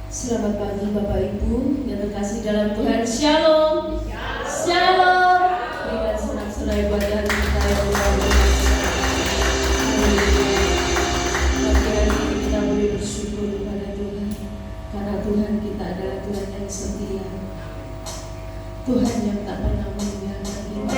Selamat pagi Bapak Ibu yang terkasih dalam Tuhan. Shalom. Shalom. Berikan senang-senang buat hari kita yang berbahagia. Pagi hari ini kita boleh bersyukur kepada Tuhan, karena Tuhan kita adalah Tuhan yang setia, Tuhan yang tak pernah meninggalkan kita.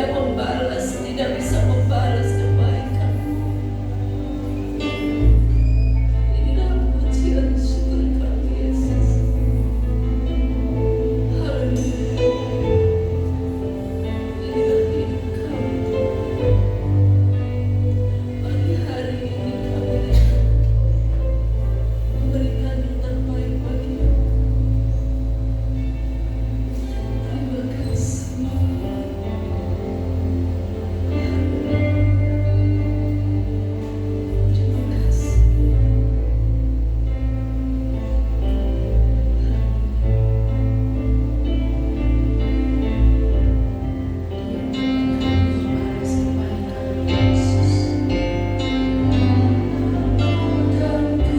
tidak membalas, tidak bisa membalas kebaikan. Inilah pujian syukur kami, Yesus. Haleluya. Inilah hidup kami, Tuhan. Pagi hari ini kami memberikan yang terbaik bagi-Mu. Terima kasih. Terima kasih. Balas kebaikan Yesus. Akan ku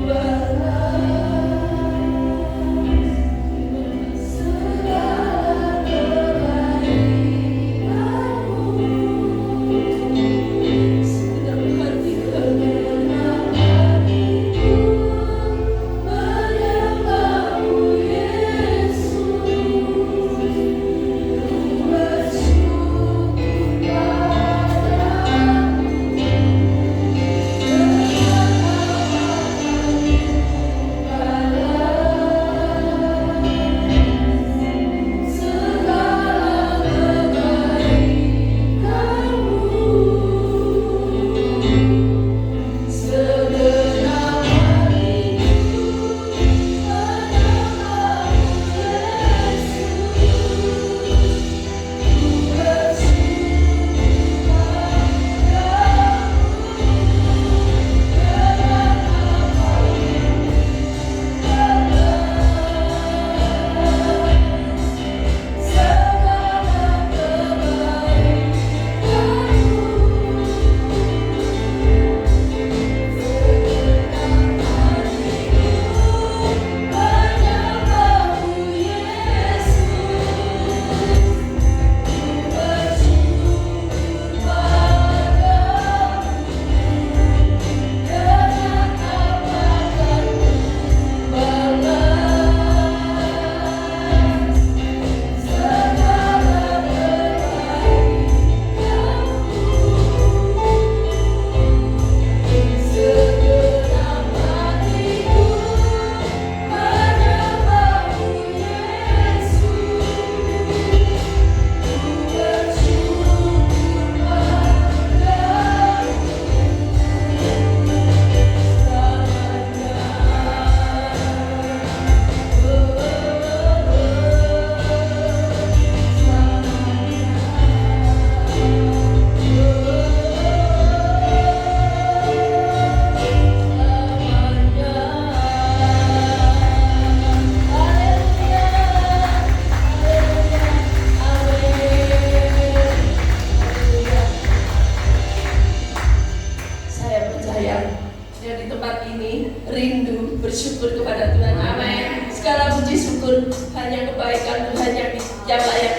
balas segala kebaikan-Mu. Segenap hati kami menyembah-Mu, Yesus. Saya percaya yang di tempat ini rindu bersyukur kepada Tuhan. Amin. Segala puji syukur hanya kebaikan Tuhan yang layak.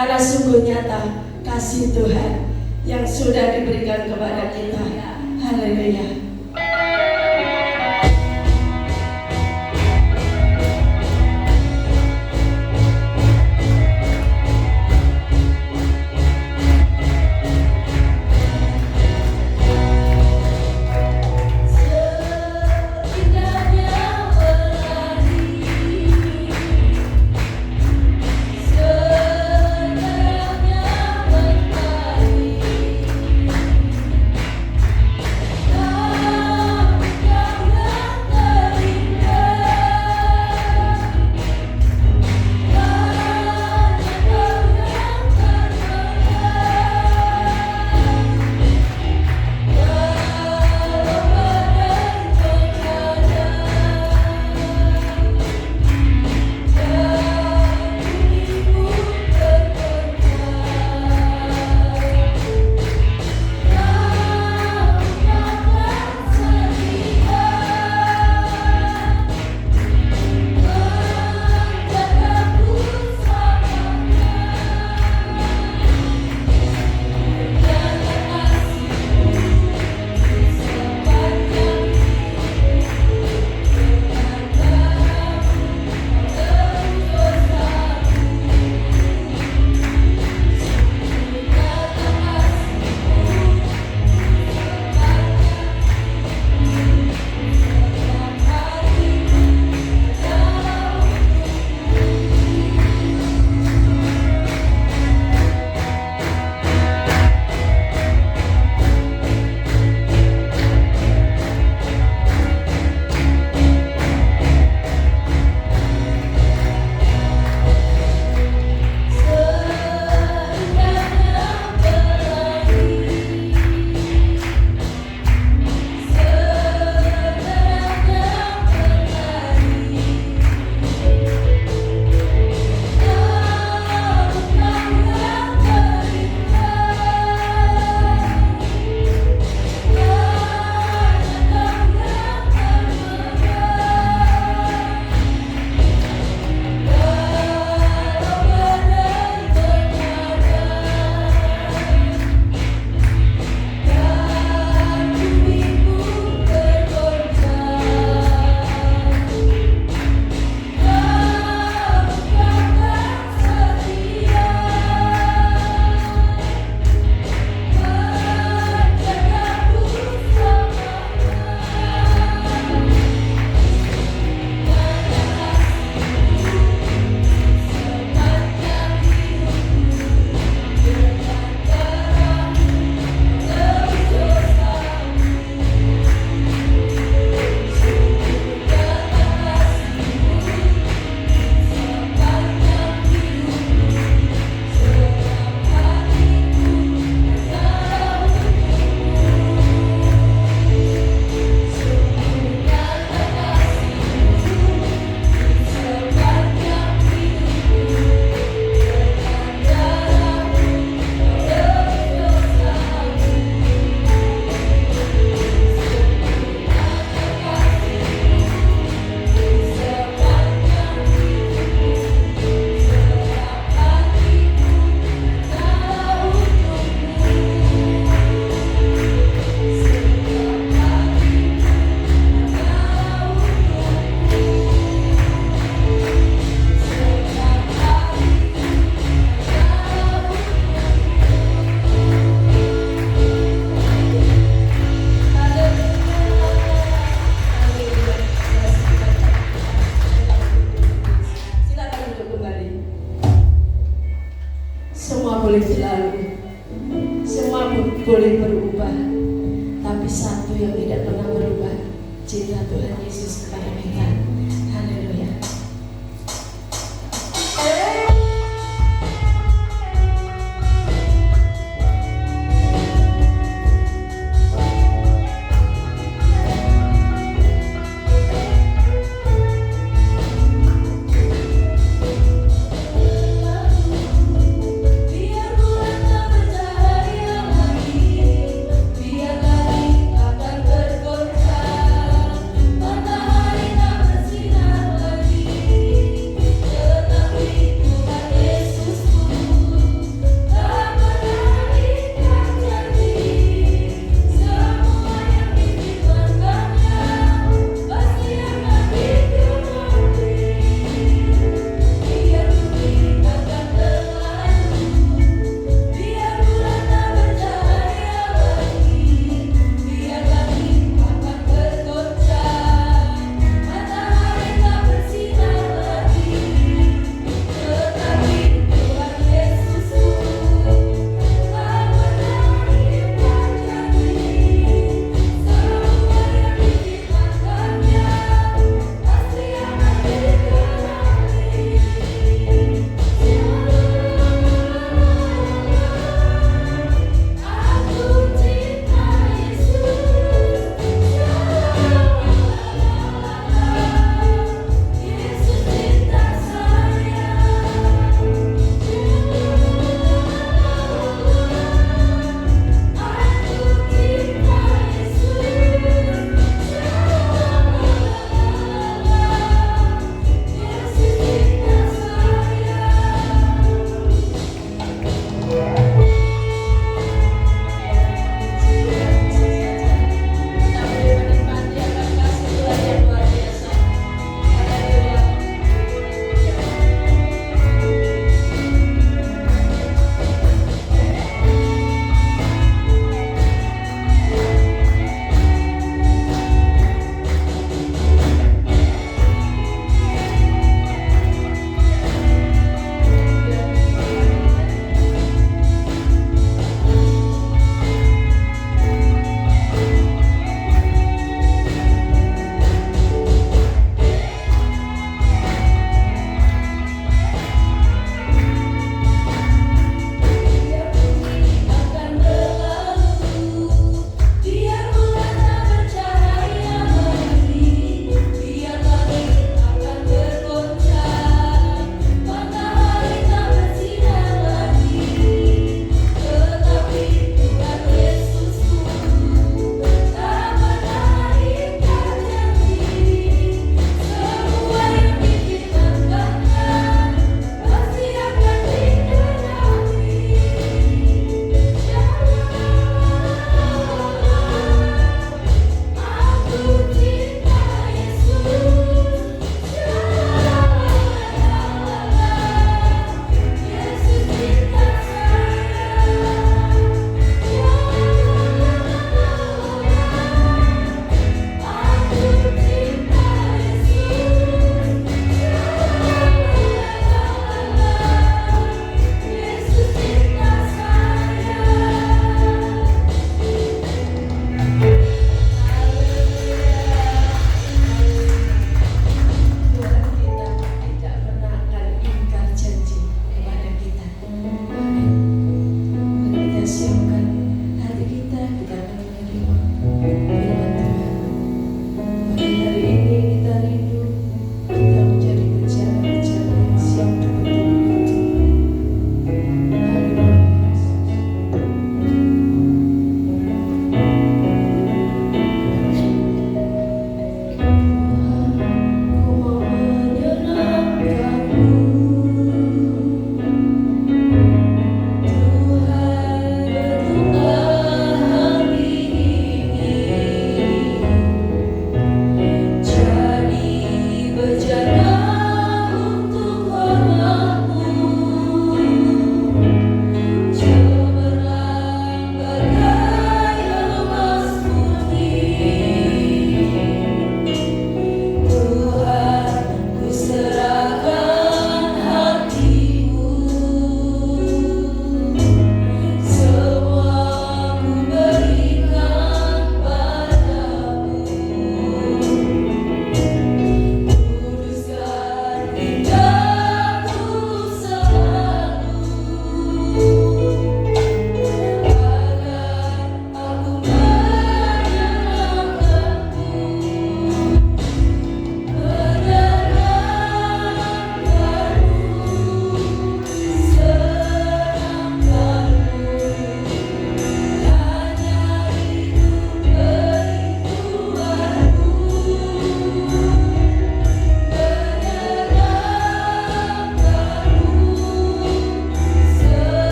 karena sungguh nyata kasih Tuhan yang sudah diberikan kepada kita. Haleluya. Oh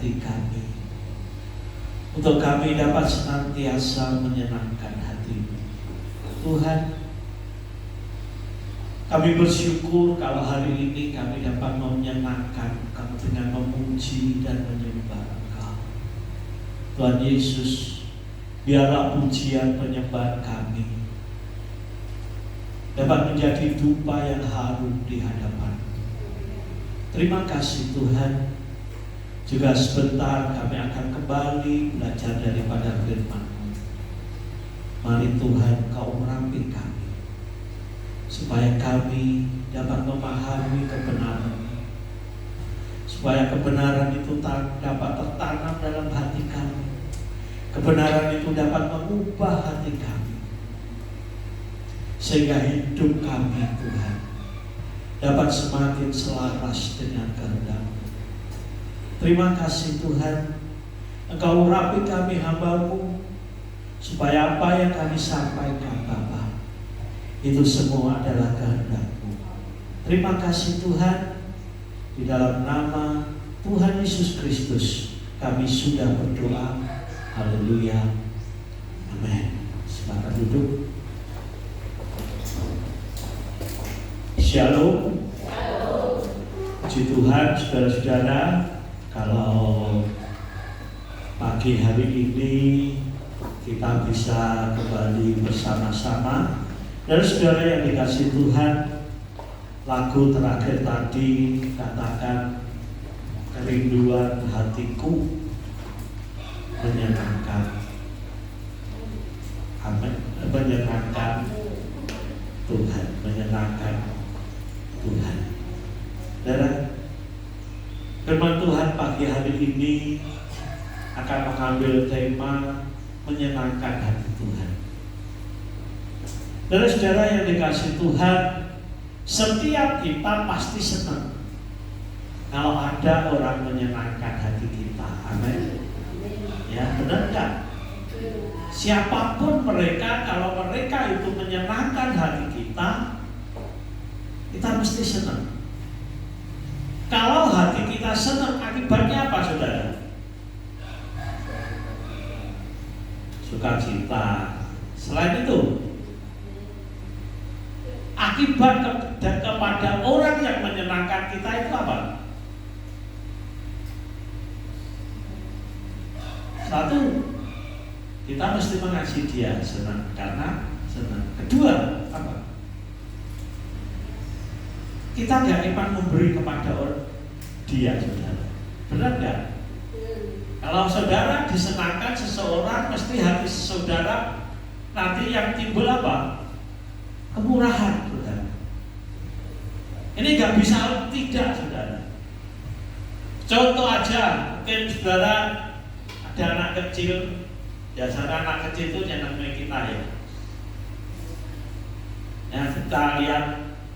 hati kami, untuk kami dapat senantiasa menyenangkan hati-Mu. Tuhan, kami bersyukur kalau hari ini kami dapat menyenangkan Engkau dengan memuji dan menyembah Engkau. Tuhan Yesus, biarlah pujian penyembahan kami dapat menjadi dupa yang harum di hadapan. Terima kasih Tuhan. Juga sebentar kami akan kembali belajar daripada firman-Mu. Mari Tuhan Kau merapi kami, supaya kami dapat memahami kebenaran, supaya kebenaran itu dapat tertanam dalam hati kami. Kebenaran itu dapat mengubah hati kami, sehingga hidup kami Tuhan dapat semakin selaras dengan kehendak-Mu. Terima kasih Tuhan, Engkau rapi kami hamba-Mu, supaya apa yang kami sampaikan Bapa, itu semua adalah kehendak-Mu. Terima kasih Tuhan, di dalam nama Tuhan Yesus Kristus kami sudah berdoa. Haleluya, amin. Silakan duduk. Shalom. Puji Tuhan, saudara-saudara. Kalau pagi hari ini kita bisa kembali bersama-sama. Dan saudara yang dikasihi Tuhan, lagu terakhir tadi katakan kerinduan hatiku menyenangkan. Amin. Menyenangkan Tuhan, menyenangkan Tuhan. Saudara, firman Tuhan pagi hari ini akan mengambil tema menyenangkan hati Tuhan. Dan saudara yang dikasihi Tuhan, setiap kita pasti senang kalau ada orang menyenangkan hati kita. Amin. Ya, benar kan? Siapapun mereka, kalau mereka itu menyenangkan hati kita, kita mesti senang. Kalau hati kita senang, akibatnya apa saudara? Sukacita. Selain itu, akibat kepada orang yang menyenangkan kita itu apa? Satu, kita mesti mengasihi dia, senang karena senang. Kedua, apa? Kita gak iman memberi kepada orang dia, saudara. Benar gak? Kalau saudara disenangkan seseorang, mesti hati saudara nanti yang timbul apa? Kemurahan, saudara. Ini gak bisa tidak, saudara. Contoh aja, mungkin saudara ada anak kecil. Biasanya anak kecil itu nyenengin kita ya. Yang kita lihat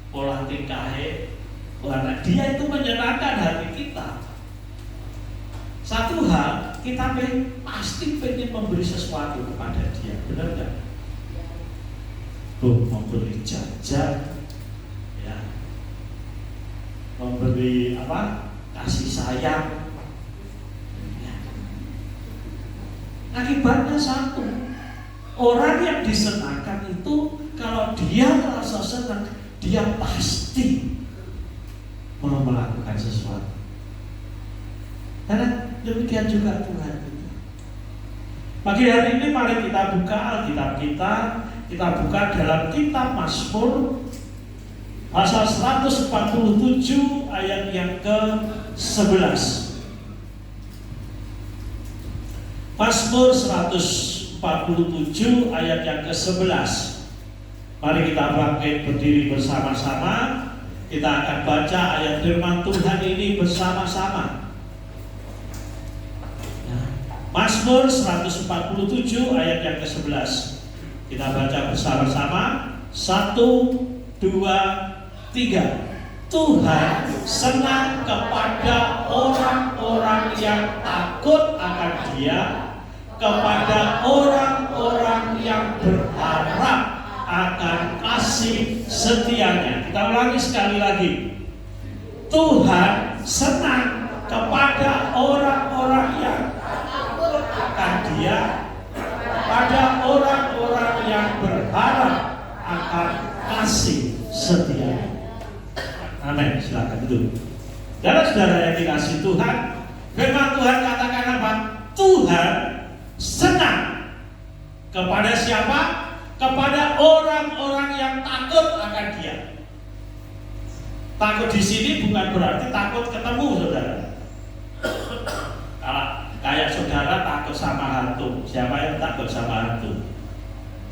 pola tingkahnya, warna dia itu menyenangkan hati kita. Satu hal, kita pasti pengen memberi sesuatu kepada dia, benar nggak? Memberi jajan, ya, memberi apa? Kasih sayang. Ya. Akibatnya satu, orang yang disenangkan itu kalau dia merasa senang, dia pasti mau melakukan sesuatu. Karena demikian juga Tuhan kita. Pagi hari ini mari kita buka Alkitab kita. Kita buka dalam kitab Mazmur pasal 147 ayat yang ke-11. Mazmur 147 ayat yang ke-11. Mari kita bangkit berdiri bersama-sama. Kita akan baca ayat firman Tuhan ini bersama-sama. Mazmur 147 ayat yang ke-11. Kita baca bersama-sama. 1, 2, 3. Tuhan senang kepada orang-orang yang takut akan Dia, kepada orang-orang yang berharap akan kasih setianya. Kita ulangi sekali lagi. Tuhan senang kepada orang-orang yang takut akan Dia, pada orang-orang yang berharap akan kasih setia. Amin. Silakan duduk. Saudara-saudara yang dikasihi Tuhan, firman Tuhan katakan apa? Tuhan senang kepada siapa? Kepada orang-orang yang takut akan Dia. Takut di sini bukan berarti takut ketemu, saudara. Kalau kayak saudara takut sama hantu, siapa yang takut sama hantu?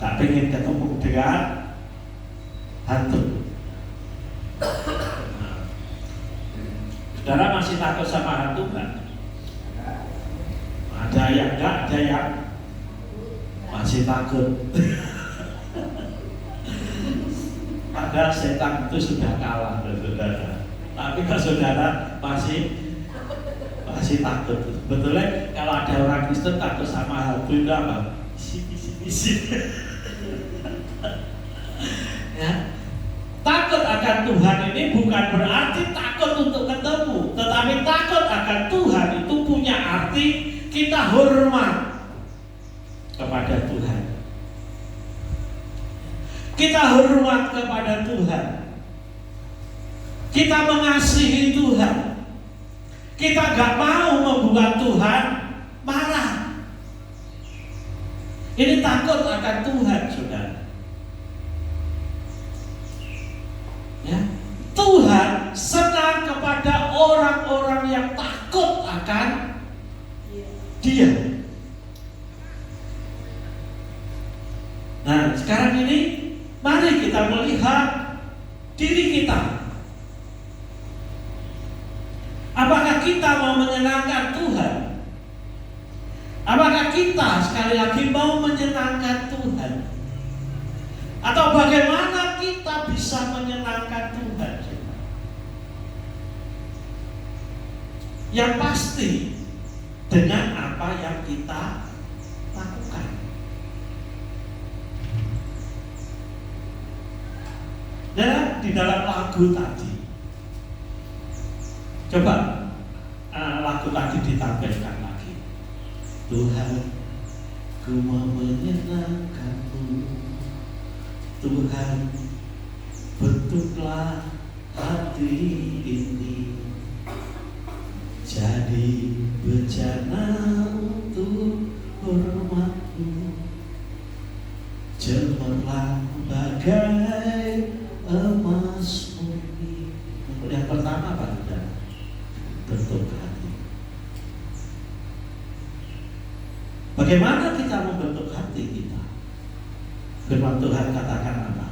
Tak pengen ketemu dengan hantu. Saudara masih takut sama hantu kan? Ada yang enggak, ada yang masih takut. Padahal setan itu sudah kalah, saudara. Tapi kalau saudara masih takut. Betulnya kalau ada orang Kristen takut sama hantu itu apa? Isi. Ya. Takut akan Tuhan ini bukan berarti takut untuk ketemu, tetapi takut akan Tuhan itu punya arti kita hormat kepada Tuhan. Kita hormat kepada Tuhan. Kita mengasihi Tuhan. Kita gak mau membuat Tuhan marah. Ini takut akan Tuhan, saudara. Ya, Tuhan senang kepada orang-orang yang takut akan Dia. Nah, sekarang ini mari kita melihat diri kita. Apakah kita mau menyenangkan Tuhan? Apakah kita sekali lagi mau menyenangkan Tuhan? Atau bagaimana kita bisa menyenangkan Tuhan? Yang pasti dengan apa yang kita lakukan. Dan di dalam lagu tadi, coba lagu tadi ditampilkan lagi. Tuhan, ku mau menyenangkan-Mu. Tuhan, bentuklah hati ini jadi bejana untuk hormat-Mu. Cemerlang bagai emas murni. Yang pertama apa? Bentuk hati. Bagaimana kita membentuk hati kita? Firman Tuhan katakan apa?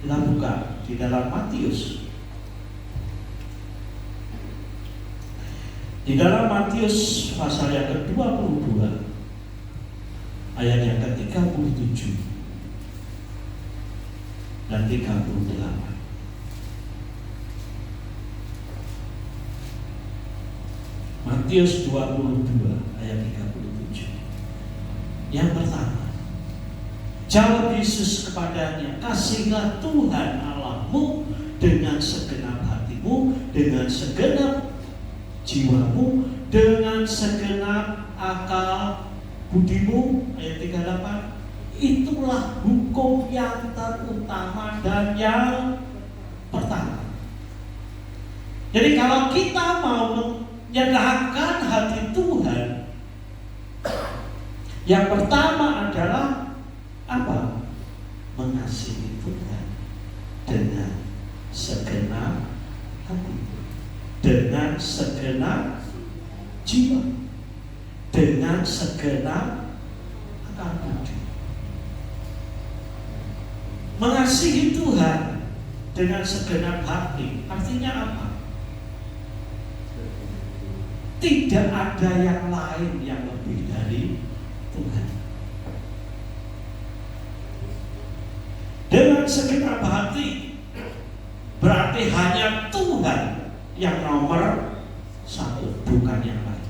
Kita buka di dalam Matius. Di dalam Matius pasal yang ke-22 ayat yang ke-37 dan 38. Matius 22 ayat 37. Yang pertama, jawab Yesus kepadanya, kasihlah Tuhan Allahmu dengan segenap hatimu, dengan segenap jiwamu, dengan segenap akal budimu. Ayat 38. Itulah hukum yang terutama dan yang pertama. Jadi kalau kita mau menyenangkan hati Tuhan, yang pertama adalah apa? Mengasihi Tuhan dengan segenap hati, dengan segenap jiwa, dengan segenap akal budi. Mengasihi Tuhan dengan segenap hati artinya apa? Tidak ada yang lain yang lebih dari Tuhan. Dengan segenap hati berarti hanya Tuhan yang nomor satu, bukan yang lain.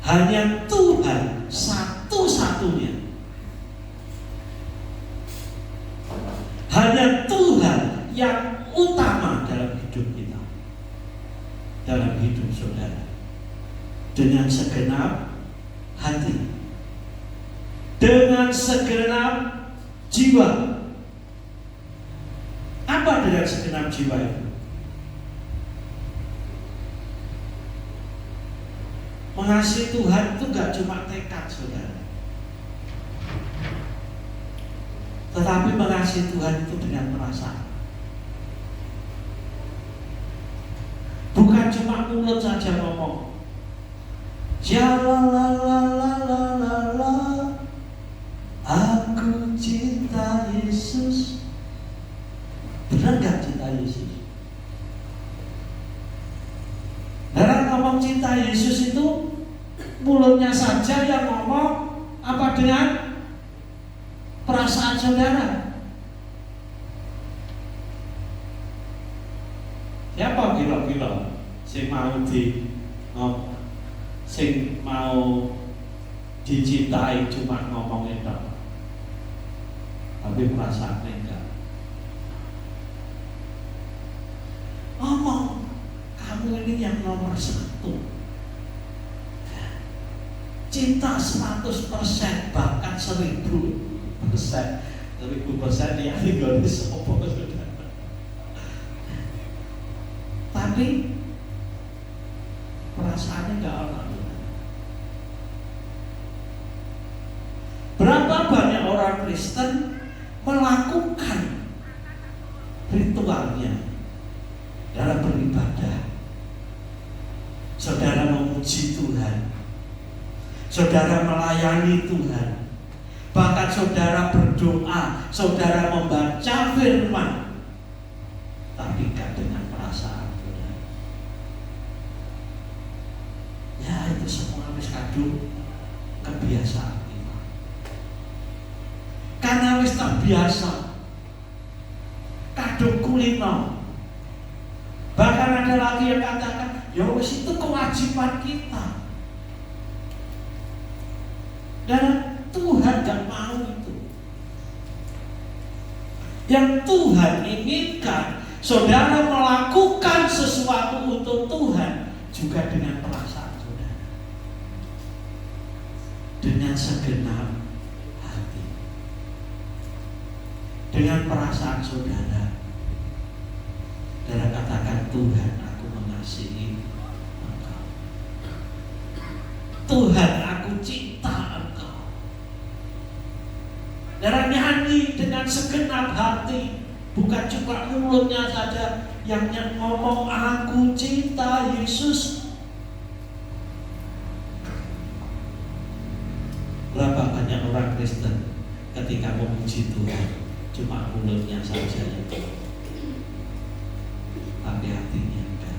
Hanya Tuhan satu-satunya. Hanya Tuhan yang utama dalam hidup kita. dengan segenap hati, dengan segenap jiwa. Apa dengan segenap jiwa itu? Mengasihi Tuhan itu gak cuma tekad, saudara, tetapi mengasihi Tuhan itu dengan perasaan. Bukan cuma mulut saja ngomong, ya la la la la la la la, aku cinta Yesus. Benar gak cinta Yesus? Orang ngomong cinta Yesus itu mulutnya saja yang ngomong, apa dengan perasaan saudara? Siapa kira-kira sing mau dicintai cuma ngomong itu, tapi perasaannya enggak? Ngomong, kamu ini yang nomor 1, cinta 100%, bahkan 1000%. 1000% ya tinggal di sopo, tapi perasaannya nggak ada. Berapa banyak orang Kristen melakukan ritualnya dalam beribadah? Saudara memuji Tuhan, saudara melayani Tuhan, bahkan saudara berdoa, saudara membaca firman, tapi gak dengan perasaan. Ya itu semua wis kadung kebiasaan kita. Karena wis terbiasa, kadung kulino. Bahkan ada lagi yang katakan, ya wis itu kewajiban kita. Dan Tuhan gak mau itu. Yang Tuhan inginkan saudara melakukan sesuatu untuk Tuhan juga dengan perasaan saudara, dengan segenap hati, dengan perasaan saudara. Saudara katakan, Tuhan, aku mengasihi Engkau. Tuhan, aku cinta Engkau. Saudara nyanyi dengan segenap hati, bukan cuma mulutnya saja yang ngomong aku cinta Yesus. Berapa banyak orang Kristen ketika memuji Tuhan cuma mulutnya saja yang ngomong, tapi hatinya enggak.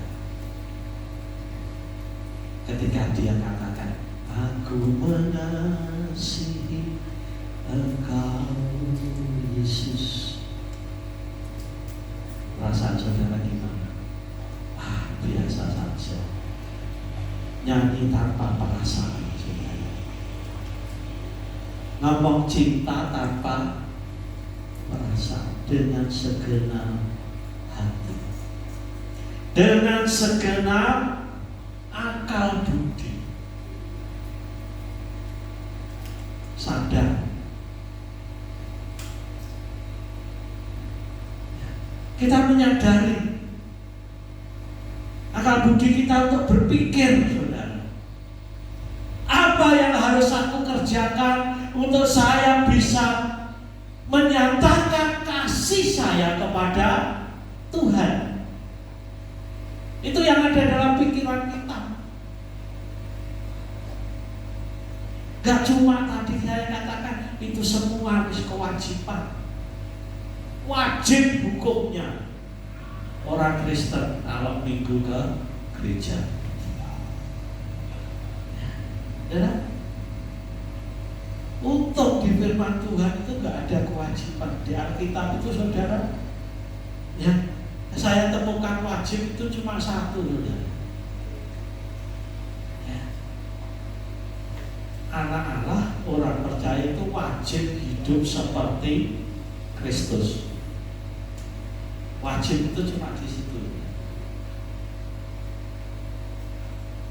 Ketika dia katakan, aku mengasihi Engkau Yesus, perasaan saudara gimana? Biasa saja. Nyanyi tanpa perasaan saudara. Ngomong cinta tanpa perasaan, dengan segenap hati, dengan segenap akal budi. Sadar kita menyadari akal budi kita untuk berpikir, saudara, apa yang harus aku kerjakan untuk saya bisa menyatakan kasih saya kepada Tuhan. Itu yang ada dalam pikiran kita. Gak cuma tadi saya katakan itu semua harus kewajiban, wajib hukumnya orang Kristen kalau minggu ke gereja. Ya, untuk di firman Tuhan itu gak ada kewajiban. Di Alkitab itu saudara, ya, saya temukan wajib itu cuma satu, saudara. Ya. Anak Allah, orang percaya itu wajib hidup seperti Kristus. Wajib itu cuma di situ.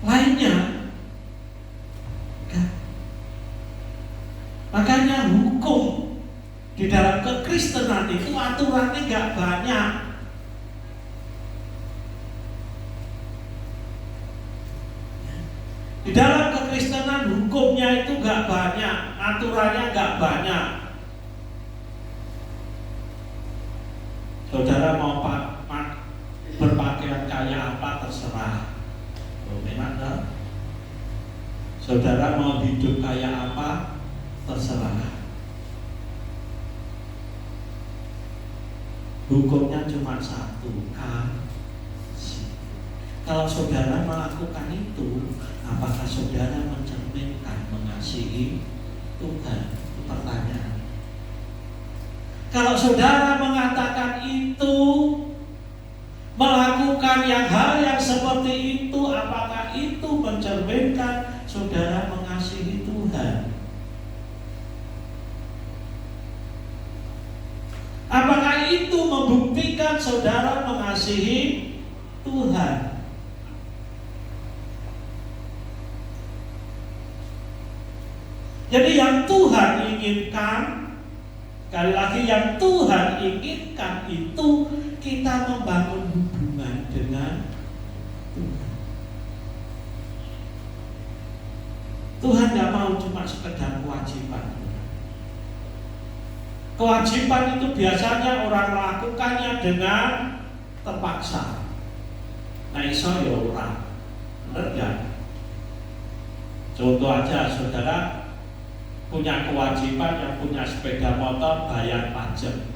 Lainnya Makanya hukum di dalam kekristenan itu aturannya nggak banyak. Di dalam kekristenan hukumnya itu nggak banyak, aturannya nggak banyak. Saudara mau berpakaian kayak apa terserah. Memang kan? Saudara mau hidup kayak apa terserah. Hukumnya cuma satu, kasih. Kalau saudara melakukan itu, apakah saudara mencerminkan mengasihi Tuhan? Itu pertanyaan. Kalau saudara mengatakan itu, melakukan hal yang seperti itu, apakah itu mencerminkan saudara mengasihi Tuhan? Apakah itu membuktikan saudara mengasihi Tuhan? Jadi yang Tuhan inginkan, sekali lagi yang Tuhan inginkan itu kita membangun hubungan dengan Tuhan. Tuhan gak mau cuma sekedar kewajiban. Kewajiban itu biasanya orang melakukannya dengan terpaksa. Nah iso ya orang, bener gak? Contoh aja, saudara punya kewajiban yang punya sepeda motor bayar pajak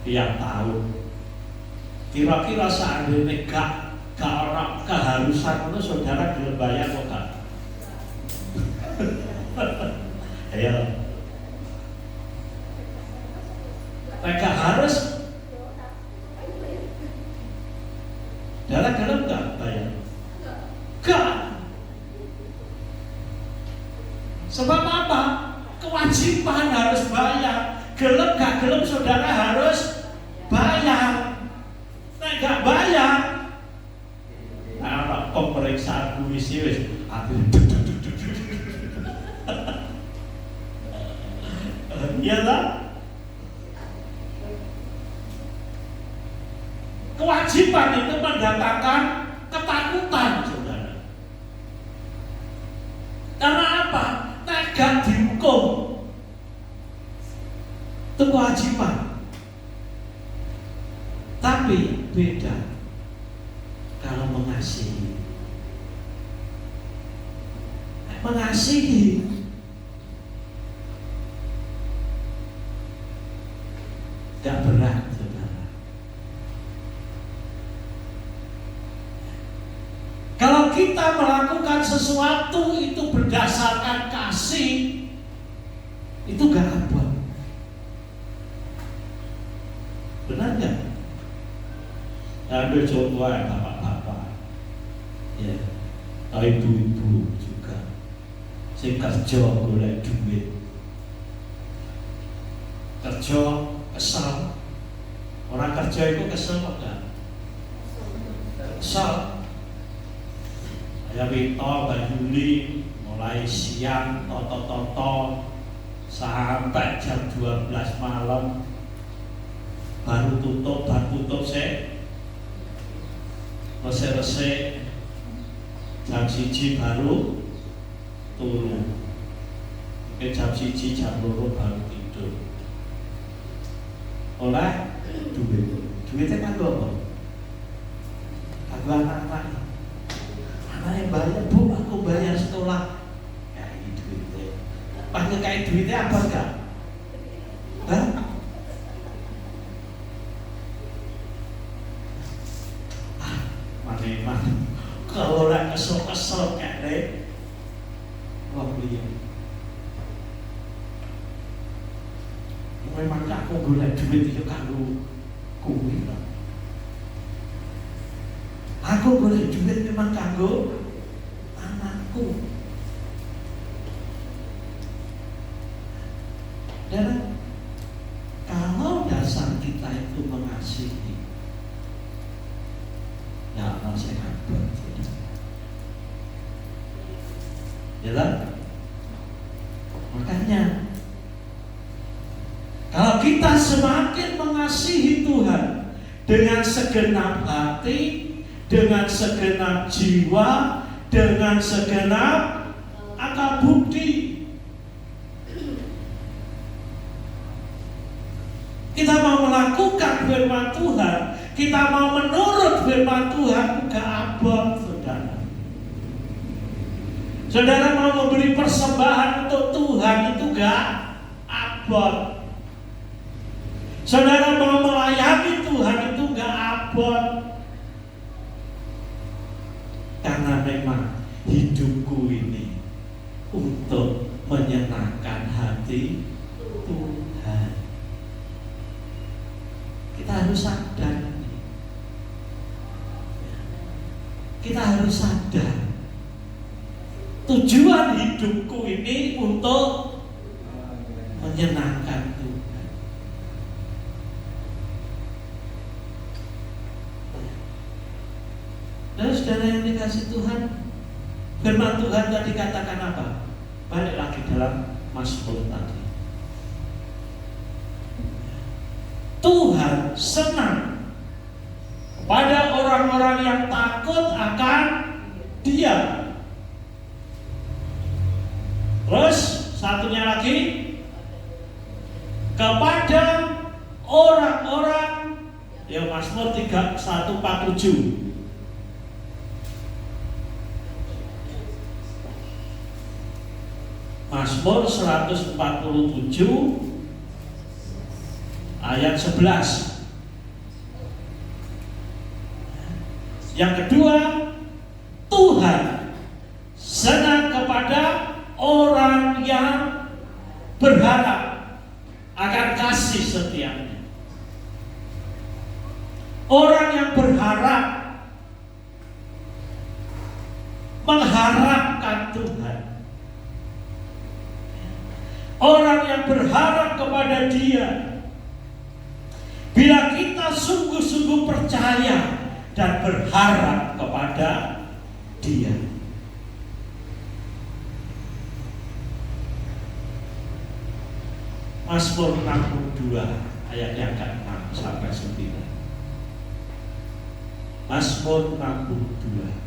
tiap tahun. Kira-kira seandainya gak orang keharusan itu saudara belum bayar kok gak? Ayo. Mereka harus dalam gak bayar? Gak. Sebab apa? Kewajiban harus bayar. Gelem gak gelem saudara harus bayar. Nek gak bayar, nah pemeriksaan komisi wis iya tak? Kewajiban itu mendatangkan ketakutan, saudara. Karena apa? Gak dihukum. Itu kewajiban. Tapi beda kalau mengasihi. Mengasihi gak berat, saudara. Kalau kita melakukan sesuatu itu berdasarkan kasih, itu gak abot. Benar gak? Ambil contoh ya bapak-bapak, ya, atau ibu-ibu juga, sing kerja golek duit, kerja kesal. Orang kerja itu kesel enggak? Kesel. Ya Wito, Mbak Yuli mulai siang toto sampai jam 12 malam baru tutup resik jam 1 baru turun. Jam 1 jam 2 baru tidur. Oleh duitnya kan apa? Aku anak-anak yang bayar, Bu, aku bayar sekolah. Kayak duitnya. Pakai kayak duitnya apa enggak? Hah? Mana kalau orang kesel-kesel kayak deh, wah beliau. Memang aku golek duit itu kanggo kuwi. Aku golek duit memang kanggo anakku. Dan kalau dasar kita itu mengasihi, ya akan sehat buat kita. Jelas? Makanya kalau kita semakin mengasihi Tuhan dengan segenap hati, dengan segenap jiwa, dengan segenap akal budi, kita mau melakukan firman Tuhan, kita mau menurut firman Tuhan, gak abot, saudara. Saudara mau memberi persembahan untuk Tuhan itu gak abot. Saudara mau melayani Tuhan itu gak abot. Karena memang hidupku ini untuk menyenangkan hati Tuhan. Kita harus sadar. Kita harus sadar. Tujuan hidupku ini untuk menyenangkan Tuhan. Dan saudara yang dikasih Tuhan, firman Tuhan tadi katakan apa? Balik lagi dalam Mazmur tadi. Tuhan senang pada orang-orang yang takut akan Dia. Terus satunya lagi, kepada orang-orang, ya Mazmur 147. Mazmur 147 ayat 11. Yang kedua, Tuhan senang kepada orang yang berharap akan kasih setianya. Orang yang berharap, mengharapkan Tuhan. Orang yang berharap kepada Dia. Bila kita sungguh-sungguh percaya dan berharap kepada Dia. Mazmur 62 ayat yang ke-6 sampai 9. Mazmur 62.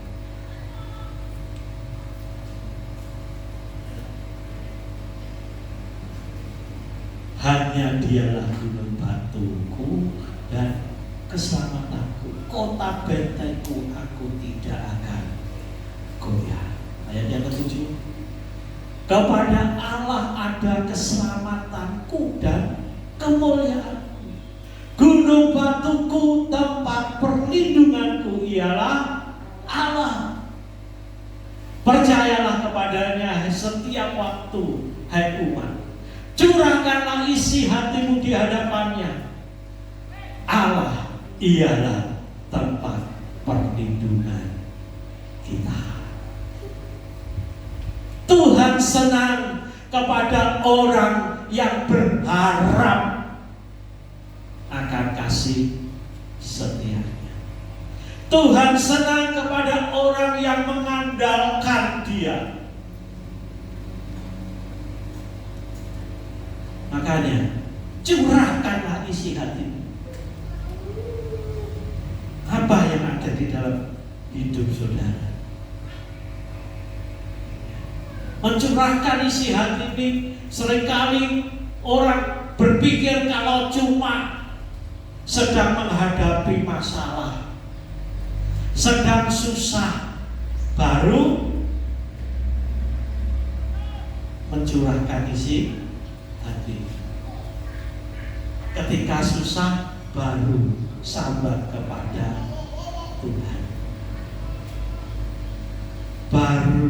Hanya Dialah gunung batuku dan keselamatanku, kota bentengku, aku tidak akan goyah. Ayat yang ke-7. Kepada Allah ada keselamatanku dan kemuliaanku. Gunung batuku, tempat perlindunganku ialah Allah. Percayalah kepadanya setiap waktu, hai umat. Curahkanlah isi hatimu di hadapannya. Allah ialah tempat perlindungan kita. Tuhan senang kepada orang yang berharap akan kasih setianya. Tuhan senang kepada orang yang mengandalkan Dia. Makanya curahkanlah isi hatimu. Apa yang ada di dalam hidup saudara? Mencurahkan isi hati ini, seringkali orang berpikir kalau cuma sedang menghadapi masalah, sedang susah, baru mencurahkan isi hati. Ketika susah, baru sambat kepada Tuhan. Baru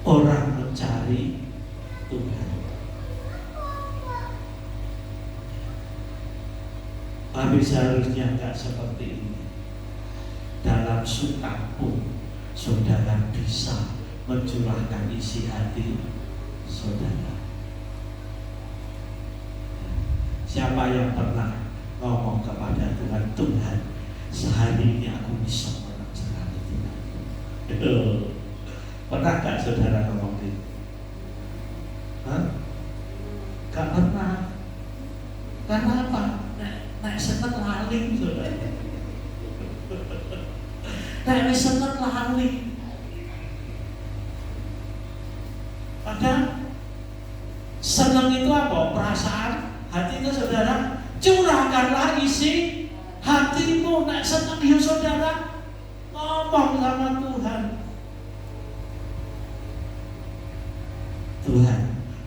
orang mencari Tuhan. Tapi seharusnya enggak seperti ini. Dalam suka pun saudara bisa mencurahkan isi hati saudara. Siapa yang pernah ngomong kepada Tuhan, Tuhan, sehari ini aku bisa menang sekali Tuhan. Pernah gak saudara ngomong gitu? kembali. Padahal senang itu apa? Perasaan hati itu saudara. Curahkanlah isi hatimu. Nek senang ya saudara, ngomong sama Tuhan. Tuhan,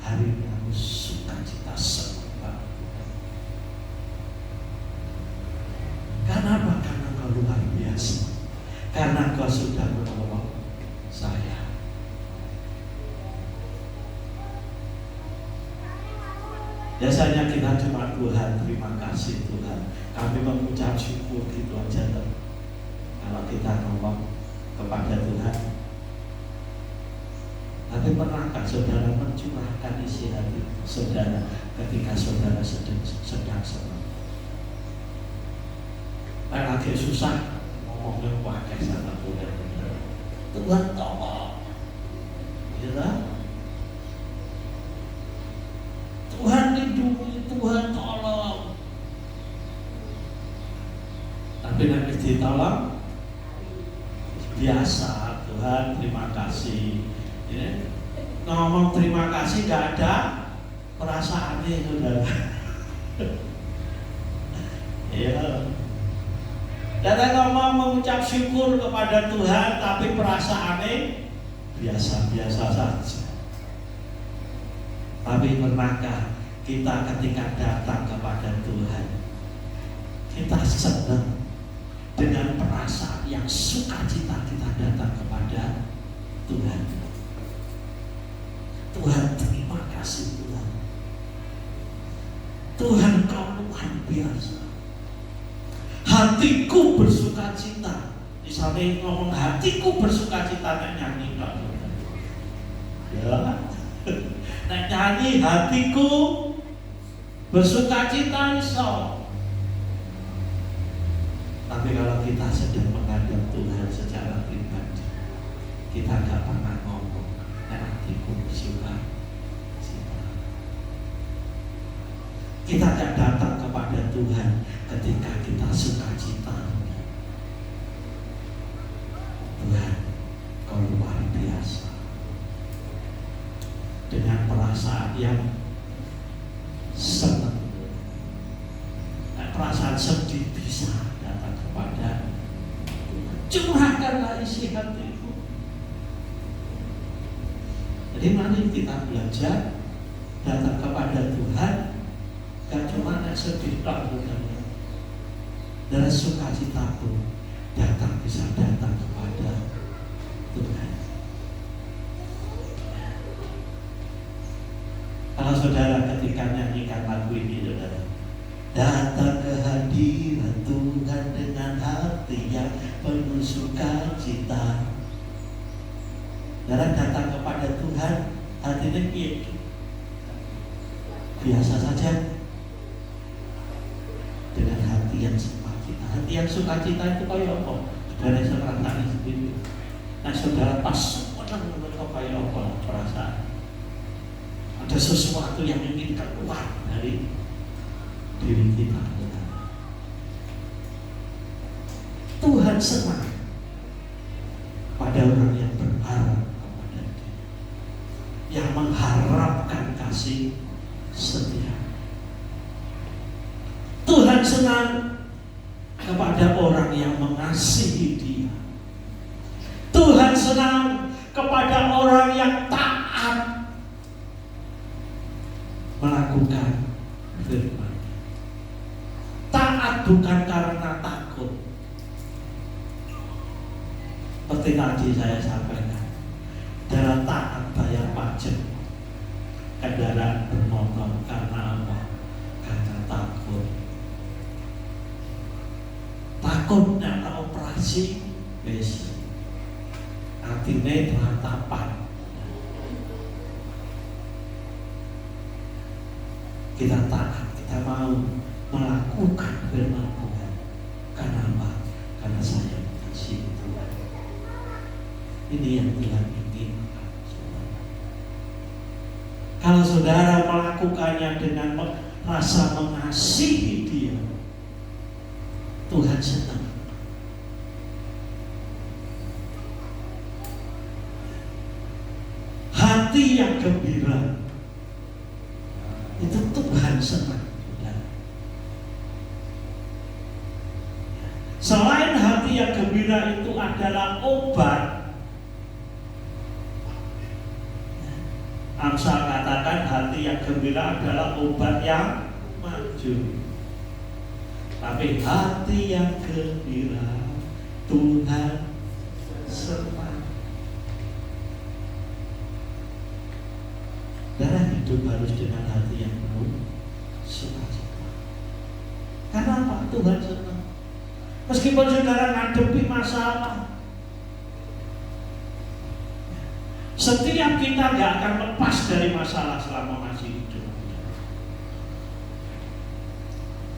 hari ini aku sukacita senang. Karena apa? Karena Kau luar biasa. Karena Kau sudah menolong saya. Biasanya kita cuma Tuhan, terima kasih Tuhan. Kami mengucap syukur gitu aja. Kalau kita ngomong kepada Tuhan. Tapi pernahkah saudara mencurahkan isi hati saudara ketika saudara sedang senang? Lagi susah ngomongnya pakai sama Tuhan. Tuhan tolong, ya. Tuhan lindungi, Tuhan tolong. Tapi nanti ditolong biasa, Tuhan terima kasih. Ya. Ngomong terima kasih gak ada perasaannya saudara. Ya. Dan ngomong mengucap syukur kepada Tuhan, tapi perasaannya biasa-biasa saja. Tapi pernahkah kita ketika datang kepada Tuhan, kita senang dengan perasaan yang sukacita kita datang kepada Tuhan. Tuhan terima kasih Tuhan. Tuhan Kau luar biasa. Hatiku bersukacita. Misalnya ngomong hatiku bersukacita, nek nyanyi Kau. Ya. Nek nyanyi hatiku bersukacita iso. Tapi kalau kita sedang menghadap Tuhan secara pribadi, kita gak pernah ngomong nek hatiku bersukacita. Kita gak datang kepada Tuhan ketika kita sukacita. Tuhan, Kau luar biasa. Dengan perasaan yang senang, perasaan sedih bisa datang kepada Tuhan. Curahkanlah isi hatiku. Jadi mari kita belajar datang kepada Tuhan. Gak cuma sedih tak, dari sukacita pun datang, bisa datang kepada Tuhan. Kalau saudara ketika nyanyikan lagu ini, saudara datang ke hadirat Tuhan dengan hati yang penuh sukacita. Saudara datang kepada Tuhan, hatinya biasa saja. Dengan hati yang sukacita. Hati yang sukacita itu kayak apa? Saudara serantani sendiri. Nah saudara pas senang itu kayak apa perasaan? Ada sesuatu yang ingin keluar dari diri kita. Tuhan senang pada orang yang berharap kepada Dia, yang mengharapkan kasih setia. Tuhan senang kepada orang yang mengasihi Dia. Tuhan senang kepada orang yang taat melakukan firman. Taat bukan karena takut. Seperti tadi saya sampaikan, dalam taat bayar pajak kendaraan bermotor karena apa? Karena takut. Takut nek operasi wis atine teratapan. Kita taat, kita mau melakukan firman Tuhan. Karena apa? Karena saya mengasihi Tuhan. Ini yang Tuhan inginkan. Kalau saudara melakukannya dengan rasa mengasihi Dia, Tuhan senang. hati yang gembira. Itu Tuhan senang. Selain hati yang gembira itu adalah obat. Amsal katakan hati yang gembira adalah obat yang maju. Tapi hati yang gembira Tuhan senang. Darah hidup harus dengan hati yang penuh sukacita. Karena apa? Tuhan senang. Meskipun saudara ngadepi masalah, setiap kita gak akan lepas dari masalah selama masih hidup.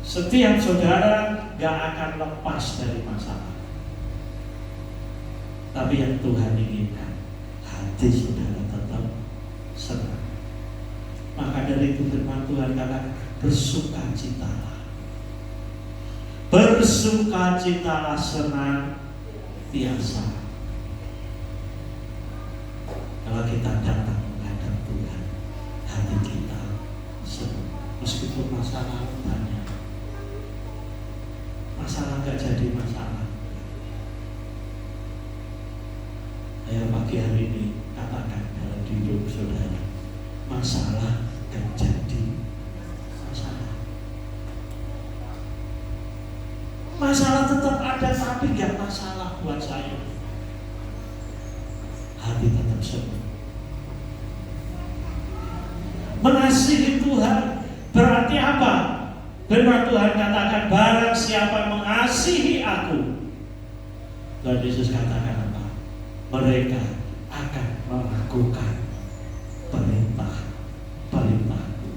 Setiap saudara gak akan lepas dari masalah. Tapi yang Tuhan inginkan, hati saudara tetap senang. Maka dari itu firman Tuhan kata, bersukacitalah. Bersukacitalah senantiasa. Kalau kita datang menghadap Tuhan, hati kita senang. Meskipun masalah banyak, masalah gak jadi masalah. Saya pagi hari ini katakan dalam hidup saudara, masalah gak jadi masalah. Masalah tetap ada, tapi gak masalah buat saya. Hati tetap senang. Mengasihi Tuhan berarti apa? Firman Tuhan katakan, barang siapa mengasihi aku, Tuhan Yesus katakan apa? Mereka akan melakukan perintah-perintahku.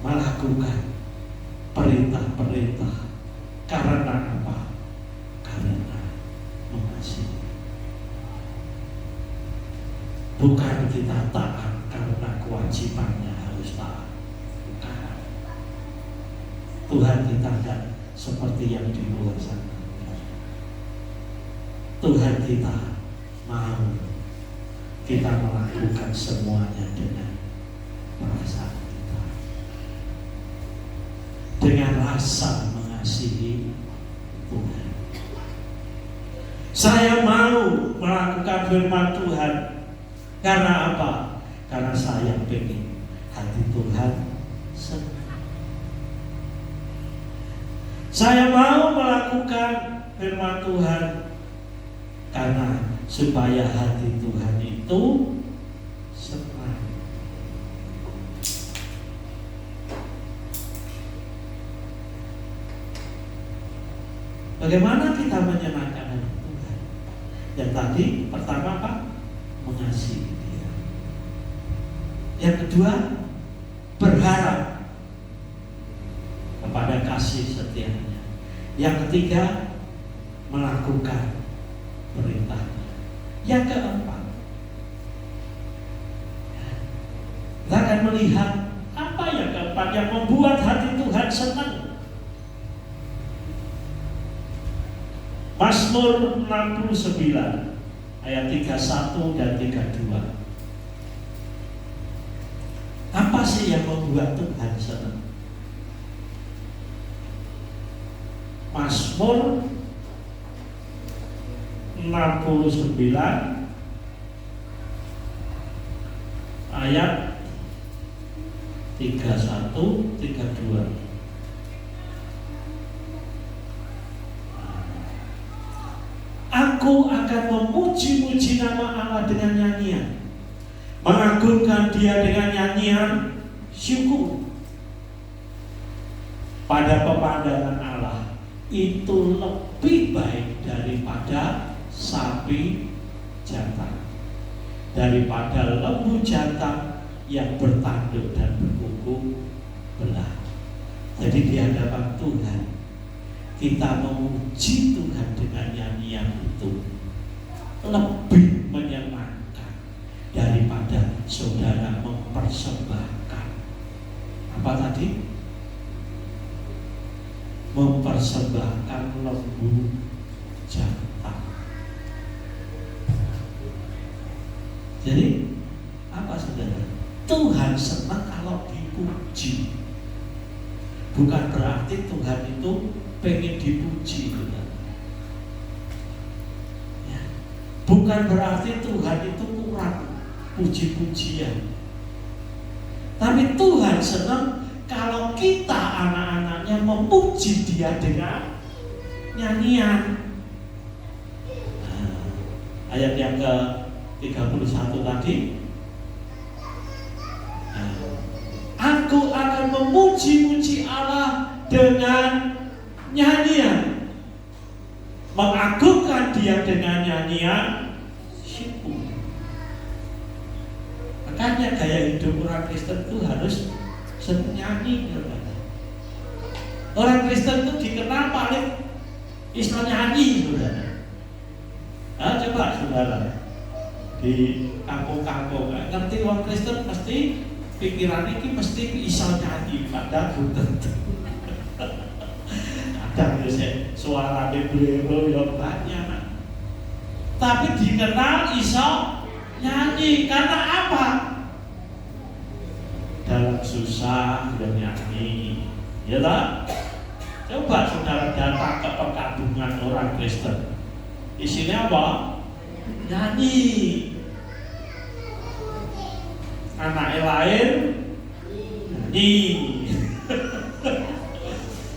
Melakukan perintah-perintah. Karena apa? Karena mengasihi. Bukan kita taat karena kewajibannya harus taat. Bukan. Tuhan kita tidak seperti yang di luar sana. Tuhan kita mau kita melakukan semuanya dengan perasaan kita, dengan rasa mengasihi Tuhan. Saya mau melakukan firman Tuhan karena apa? Karena saya ingin hati Tuhan senang. Saya mau melakukan firman Tuhan karena supaya hati Tuhan itu senang. Bagaimana kita menyenangkan hati Tuhan? Yang tadi pertama apa? Mengasihi Dia. Yang kedua, berharap kepada kasih setianya. Yang ketiga, melakukan perintahnya. Yang keempat, kita akan melihat apa yang keempat yang membuat hati Tuhan senang. Mazmur 69 ayat 31 dan 32. Apa sih yang membuat Tuhan senang? Mazmur 69 ayat 31, 32. Aku akan memuji-muji nama Allah dengan nyanyian, mengagungkan Dia dengan nyanyian syukur. Pada pemandangan Allah itu lebih baik daripada sapi jantan, daripada lembu jantan yang bertanduk dan berkuku belah. Jadi di hadapan Tuhan kita memuji Tuhan dengan nyanyian itu lebih menyenangkan daripada saudara mempersembahkan apa tadi? Mempersembahkan lembu jantan. Jadi apa saudara? Tuhan senang kalau dipuji. Bukan berarti Tuhan itu pengen dipuji, saudara. Ya. Bukan berarti Tuhan itu kurang puji-pujian. Tapi Tuhan senang kalau kita anak-anaknya memuji Dia dengan nyanyian. Ayat yang ke-31 tadi, aku akan memuji-muji Allah dengan nyanyian, mengagungkan Dia dengan nyanyian syukur. Makanya gaya hidup orang Kristen itu harus senang nyanyi. Orang Kristen itu dikenal paling istilah nyanyi, saudara. Nah, coba saudara di kampung-kampung ngerti orang Kristen mesti pikiran ini mesti bisa nyanyi, padahal belum tentu. Kadang biasa suara bolero yang banyak, tapi dikenal iso nyanyi karena apa? Dalam susah dia nyanyi, ya tak? Coba saudara datang ke perkampungan orang Kristen. Isinya apa? Nyanyi. Anaknya lain nyanyi.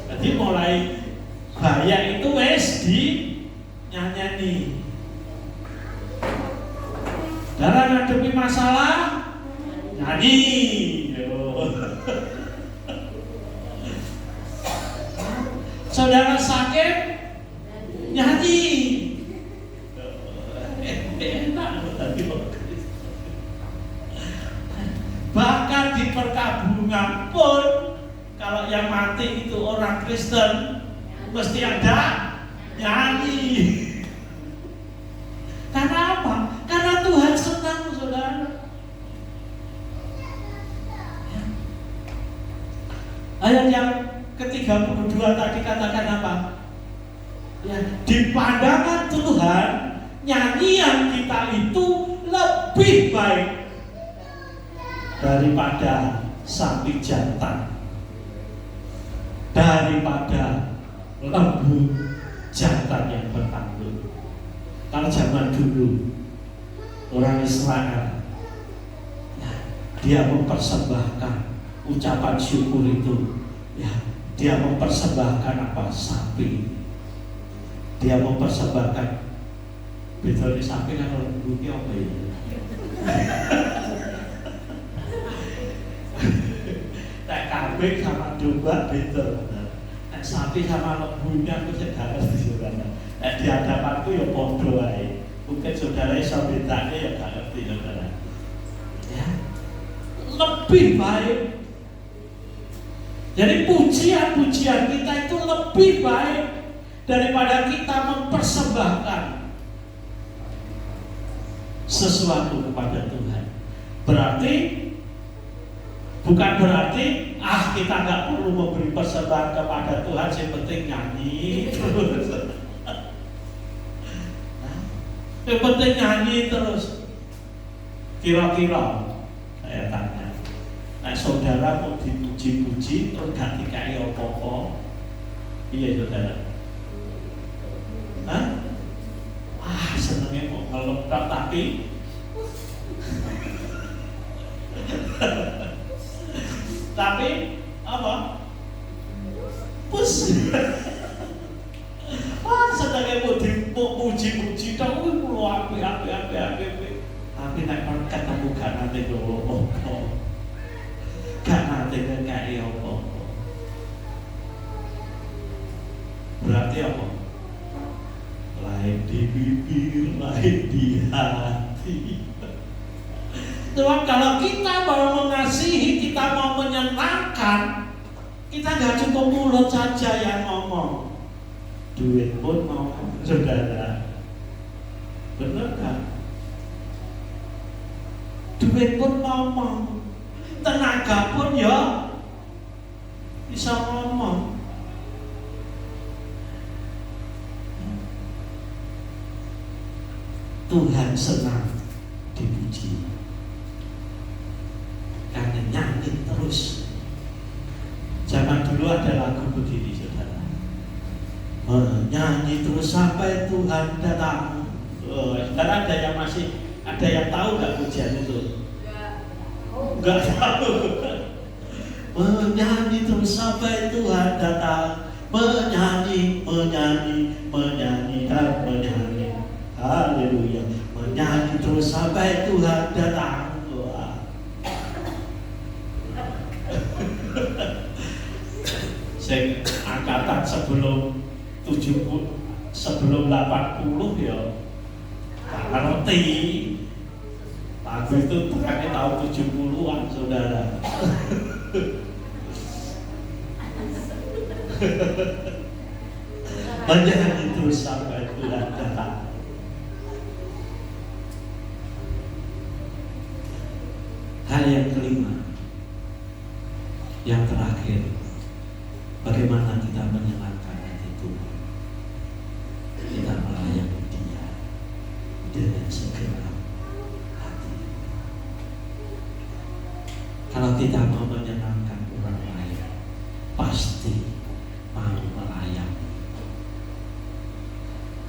Jadi mulai bahaya itu wes di nyanyi. Dalam ngadepi masalah nyanyi. Saudara sakit nyanyi. Bahkan di perkampungan pun kalau yang mati itu orang Kristen mesti ada nyanyi. Karena apa? Karena Tuhan senang, saudara. Ayat yang ke-32 tadi katakan apa? Ya, di pandangan Tuhan nyanyian kita itu lebih baik daripada sapi jantan, daripada lembu jantan yang bertanggung. Kalau zaman dulu orang Israel, ya, dia mempersembahkan ucapan syukur itu, ya, dia mempersembahkan apa? Sapi. Dia mempersembahkan betul sapi kan lembunya apa ya? Nek kambing sama domba betul. Nek sapi sama lembunya aku tidak ngerti, saudara. Nek di hadapanku ya podo ae. Mungkin saudara iso bedane ya gak ngerti, saudara. Ya. Lebih baik. Jadi pujian-pujian kita itu lebih baik daripada kita mempersembahkan sesuatu kepada Tuhan. Berarti bukan berarti kita nggak perlu memberi persembahan kepada Tuhan, yang penting nyanyi terus. Yang penting nyanyi terus. Kira-kira saya tanya, nah saudara mau dipuji-puji terus gak dikai apa-apa, iya saudara? Senengnya kok ngelengkap tapi tapi apa? Pus. Senengnya mau dipuji-puji dong, perlu api. Tapi nek ketemu gak nanti apa? Gak nanti kayak apa? Berarti apa? Lain di bibir, lain di hati. Tuhan, kalau kita mau mengasihi, kita mau menyenangkan, kita gak cukup mulut saja yang ngomong, duit pun mau, saudara. Benar gak? Duit pun ngomong, tenaga pun ya bisa ngomong. Tuhan senang dipuji. Karena nyanyi terus. Zaman dulu ada lagu begini, saudara. Menyanyi terus sampai Tuhan datang. Saudara ada yang tahu nggak pujian itu? Nggak tahu. Menyanyi terus sampai Tuhan datang. Menyanyi, menyanyi, menyanyi dan menyanyi. Haleluya. Menyanyi terus sampai Tuhan datang. Saya angkatan sebelum 80 ya tak ngerti lagu itu terkait tahun 70-an, saudara. Menyanyi terus sampai Tuhan datang. Hal yang kelima, yang terakhir, bagaimana kita menyenangkan hati Tuhan? Kita melayani Dia dengan segenap hati. Kalau kita mau menyenangkan orang lain, pasti mau melayani.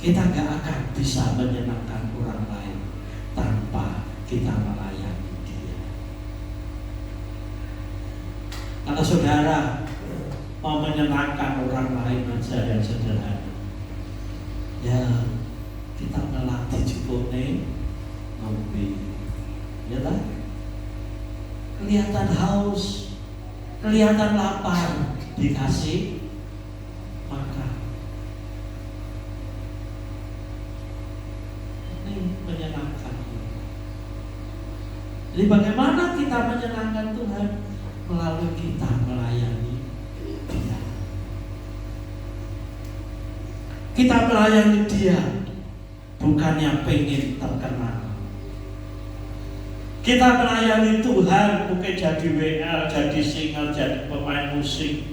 Kita gak akan bisa menyenangkan orang lain tanpa kita melayani Dia. Kalau saudara mau menyenangkan orang lain aja yang sederhana, ya kita melatih jupone ngombe, ya tak? Kelihatan haus, kelihatan lapar, dikasih makan. Ini menyenangkan. Jadi bagaimana kita menyenangkan Tuhan? Melalui kita melayani Dia. Kita melayani Dia bukannya pengen terkenal. Kita melayani Tuhan bukan jadi WL, jadi singer, jadi pemain musik,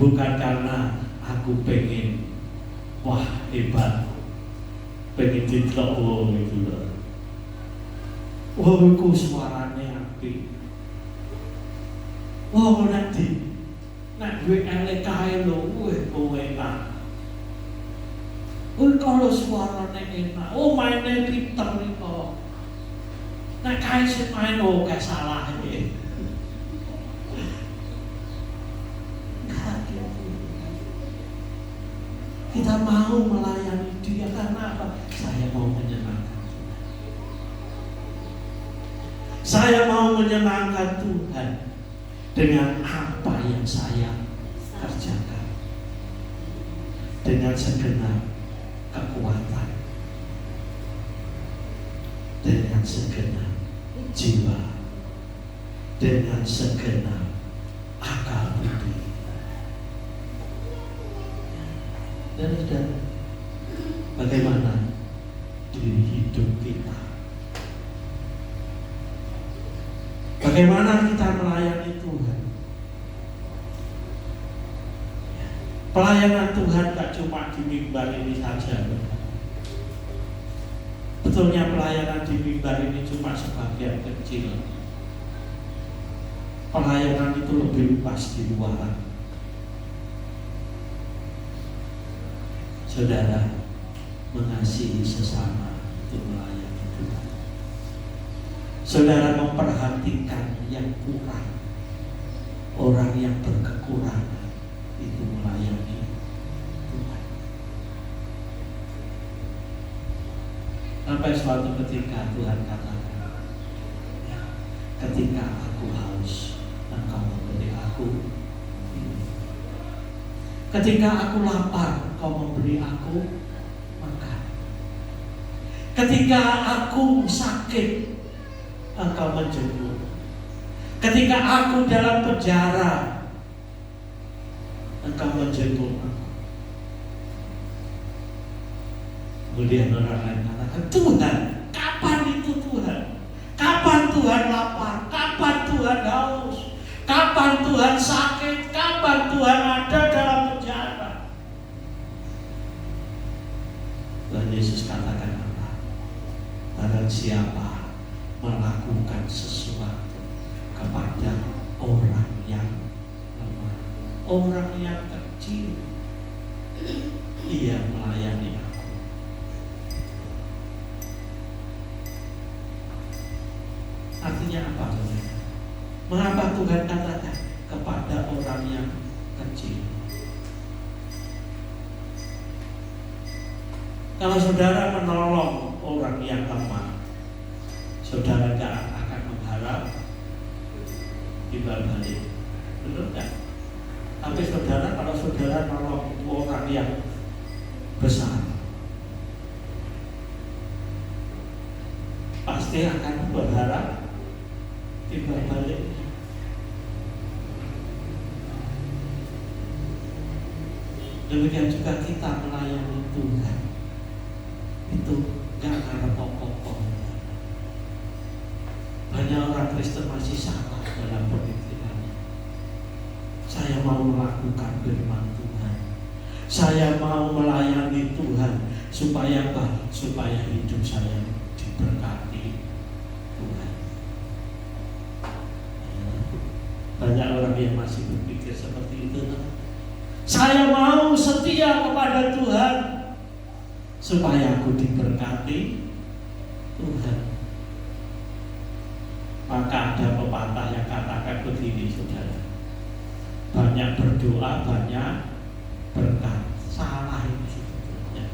bukan karena aku pengen wah hebat, pengen ditlok gitu loh. Wah aku suaranya apik. Wah nanti nak WL kae lho, kowe enak. Kalau suaranya enak, mainnya pinter nih kok. Nah kayak si main gak salah ya. Kita mau melayani Dia karena apa? Saya mau menyenangkan Tuhan. Saya mau menyenangkan Tuhan dengan apa yang saya kerjakan, dengan segenap kekuatan, dengan segenap jiwa, dengan segenap akal budi. Dan bagaimana diri hidup kita? Bagaimana kita melayani Tuhan? Pelayanan Tuhan tak cuma di mimbar ini saja. Betulnya pelayanan di mimbar ini cuma sebagian kecil. Pelayanan itu lebih luas di luaran. Saudara, mengasihi sesama itu melayani Tuhan. Saudara memperhatikan yang kurang, orang yang berkekurangan, itu melayani Tuhan. Sampai suatu ketika Tuhan katakan, ketika aku haus, engkau memberi aku minum. Ketika aku lapar, engkau memberi aku makan. Ketika aku sakit, engkau menjenguk. Ketika aku dalam penjara, engkau menjenguk aku. Kemudian orang lain katakan, Tuhan, kapan itu Tuhan? Kapan Tuhan lapar? Kapan Tuhan haus? Kapan Tuhan sakit? Kapan Tuhan ada dalam penjara? Tuhan Yesus katakan apa? Barang siapa melakukan sesuatu kepada orang yang lemah, orang yang kecil. Ia melayani aku. Artinya apa? Mengapa Tuhan katakan kepada orang yang kecil? Kalau saudara menolong orang yang lemah, saudara tidak akan mengharap timbal balik, betul kan? Tapi saudara, kalau saudara menolong orang yang besar, pasti akan berharap timbal balik. Demikian juga kita melayani Tuhan, itu gak ngarep apa-apa. Banyak orang Kristen masih salah dalam pemikirannya. Saya mau melakukan firman Tuhan, saya mau melayani Tuhan, supaya apa? Supaya hidup saya diberkati Tuhan. Banyak orang yang masih berpikir seperti itu. Saya mau setia kepada Tuhan supaya aku diberkati Tuhan. Maka ada pepatah yang katakan begini, saudara, banyak berdoa, banyak berkat. Salah itu sebetulnya.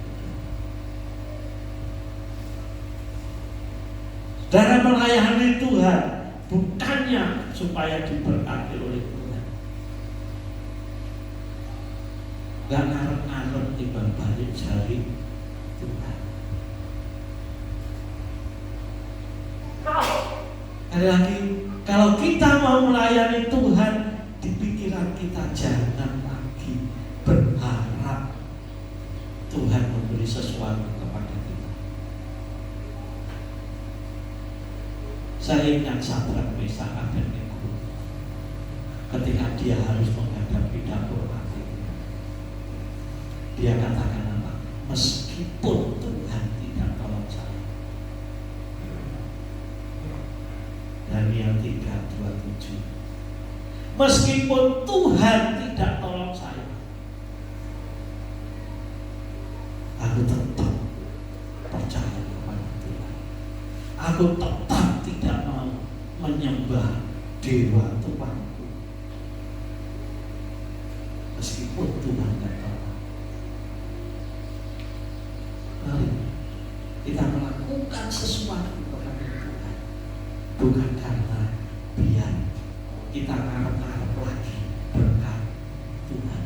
Saudara melayani Tuhan bukannya supaya diberkati oleh Tuhan. Gak ngarep-ngarep timbal balik dari Tuhan. Sekali lagi, kalau kita mau melayani Tuhan, di pikiran kita jangan lagi berharap Tuhan memberi sesuatu kepada kita. Saya ingat Sadrak, Mesak, Abednego ketika dia harus menghadapi dapur api. Dia katakan apa? Meskipun Tuhan tidak tolong saya. Daniel 3:27. Meskipun Tuhan tidak tolong saya, aku tetap percaya kepada Tuhan. Aku tetap tidak mau menyembah dewa Tuhanku, meskipun Tuhan tidak tolong. Mari kita melakukan sesuatu kepada Tuhan, bukan karena biar kita ngarep-ngarep lagi berkat Tuhan,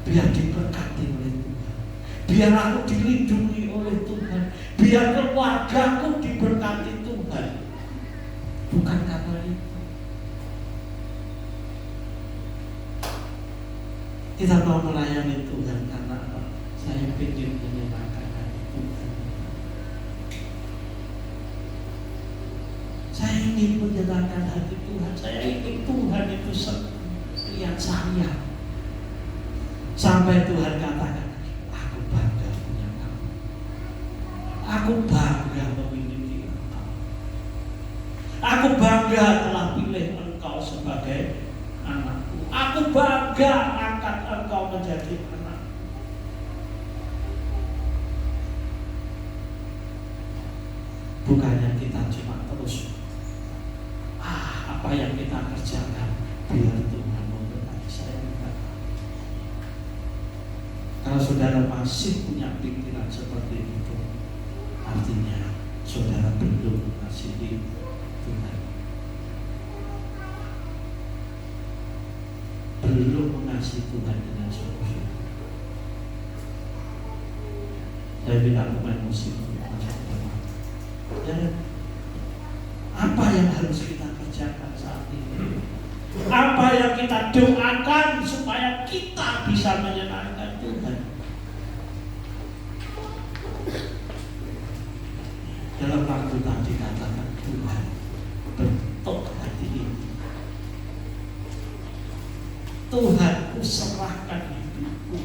biar diberkati oleh Tuhan, biar aku dilindungi oleh Tuhan, biar keluargaku diberkati Tuhan, bukan karena itu. Kita mau melayani Tuhan karena apa? Saya ingin menyenangkan hati Tuhan. Saya ingin menyenangkan hati Tuhan. Saya ingin Tuhan itu lihat saya. Sampai Tuhan katakan, aku bangga punya kamu. Aku bangga memiliki engkau. Aku bangga telah pilih engkau sebagai anakku. Aku bangga angkat engkau menjadi anak. Bukannya kita cuma terus apa yang kita kerjakan biar Tuhan memberkati saya. Kalau saudara masih punya pikiran seperti itu, artinya saudara belum mengasihi Tuhan, belum mengasihi Tuhan dengan sungguh-sungguh. Saya bilang pemain musik, dan apa yang harus kita kerjakan saat ini? Apa yang kita doakan supaya kita bisa menyenangkan Tuhan? Dalam waktu tadi katakan, Tuhan bentuk hati ini. Tuhan, ku serahkan hidupku.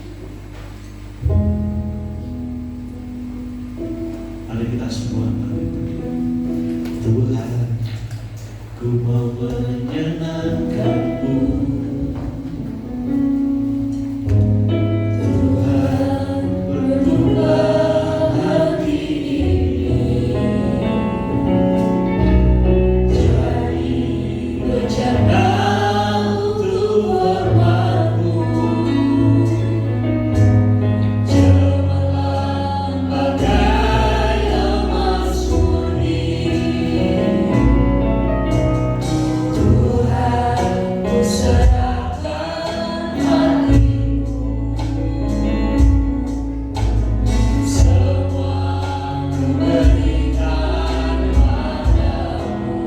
Mari Mari kita semua mari berdiri. Tuhan, ku mau menyenangkan-Mu. Tuhan, berubah hati ini jadi bercanda untuk hormat-Mu. Cemerlang bagai emas murni. Tuhan, ku serahkan hatiku, semua ku berikan padamu.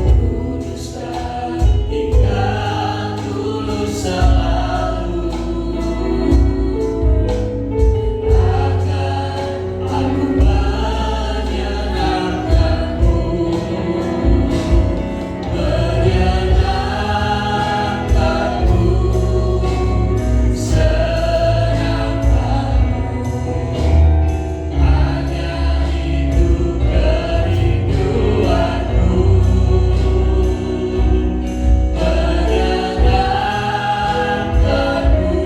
Kuduskan hingga tulus selalu, akan aku menyenangkan-Mu, menyenangkan-Mu, senangkan-Mu. Hanya itu kerinduanku, menyenangkan-Mu,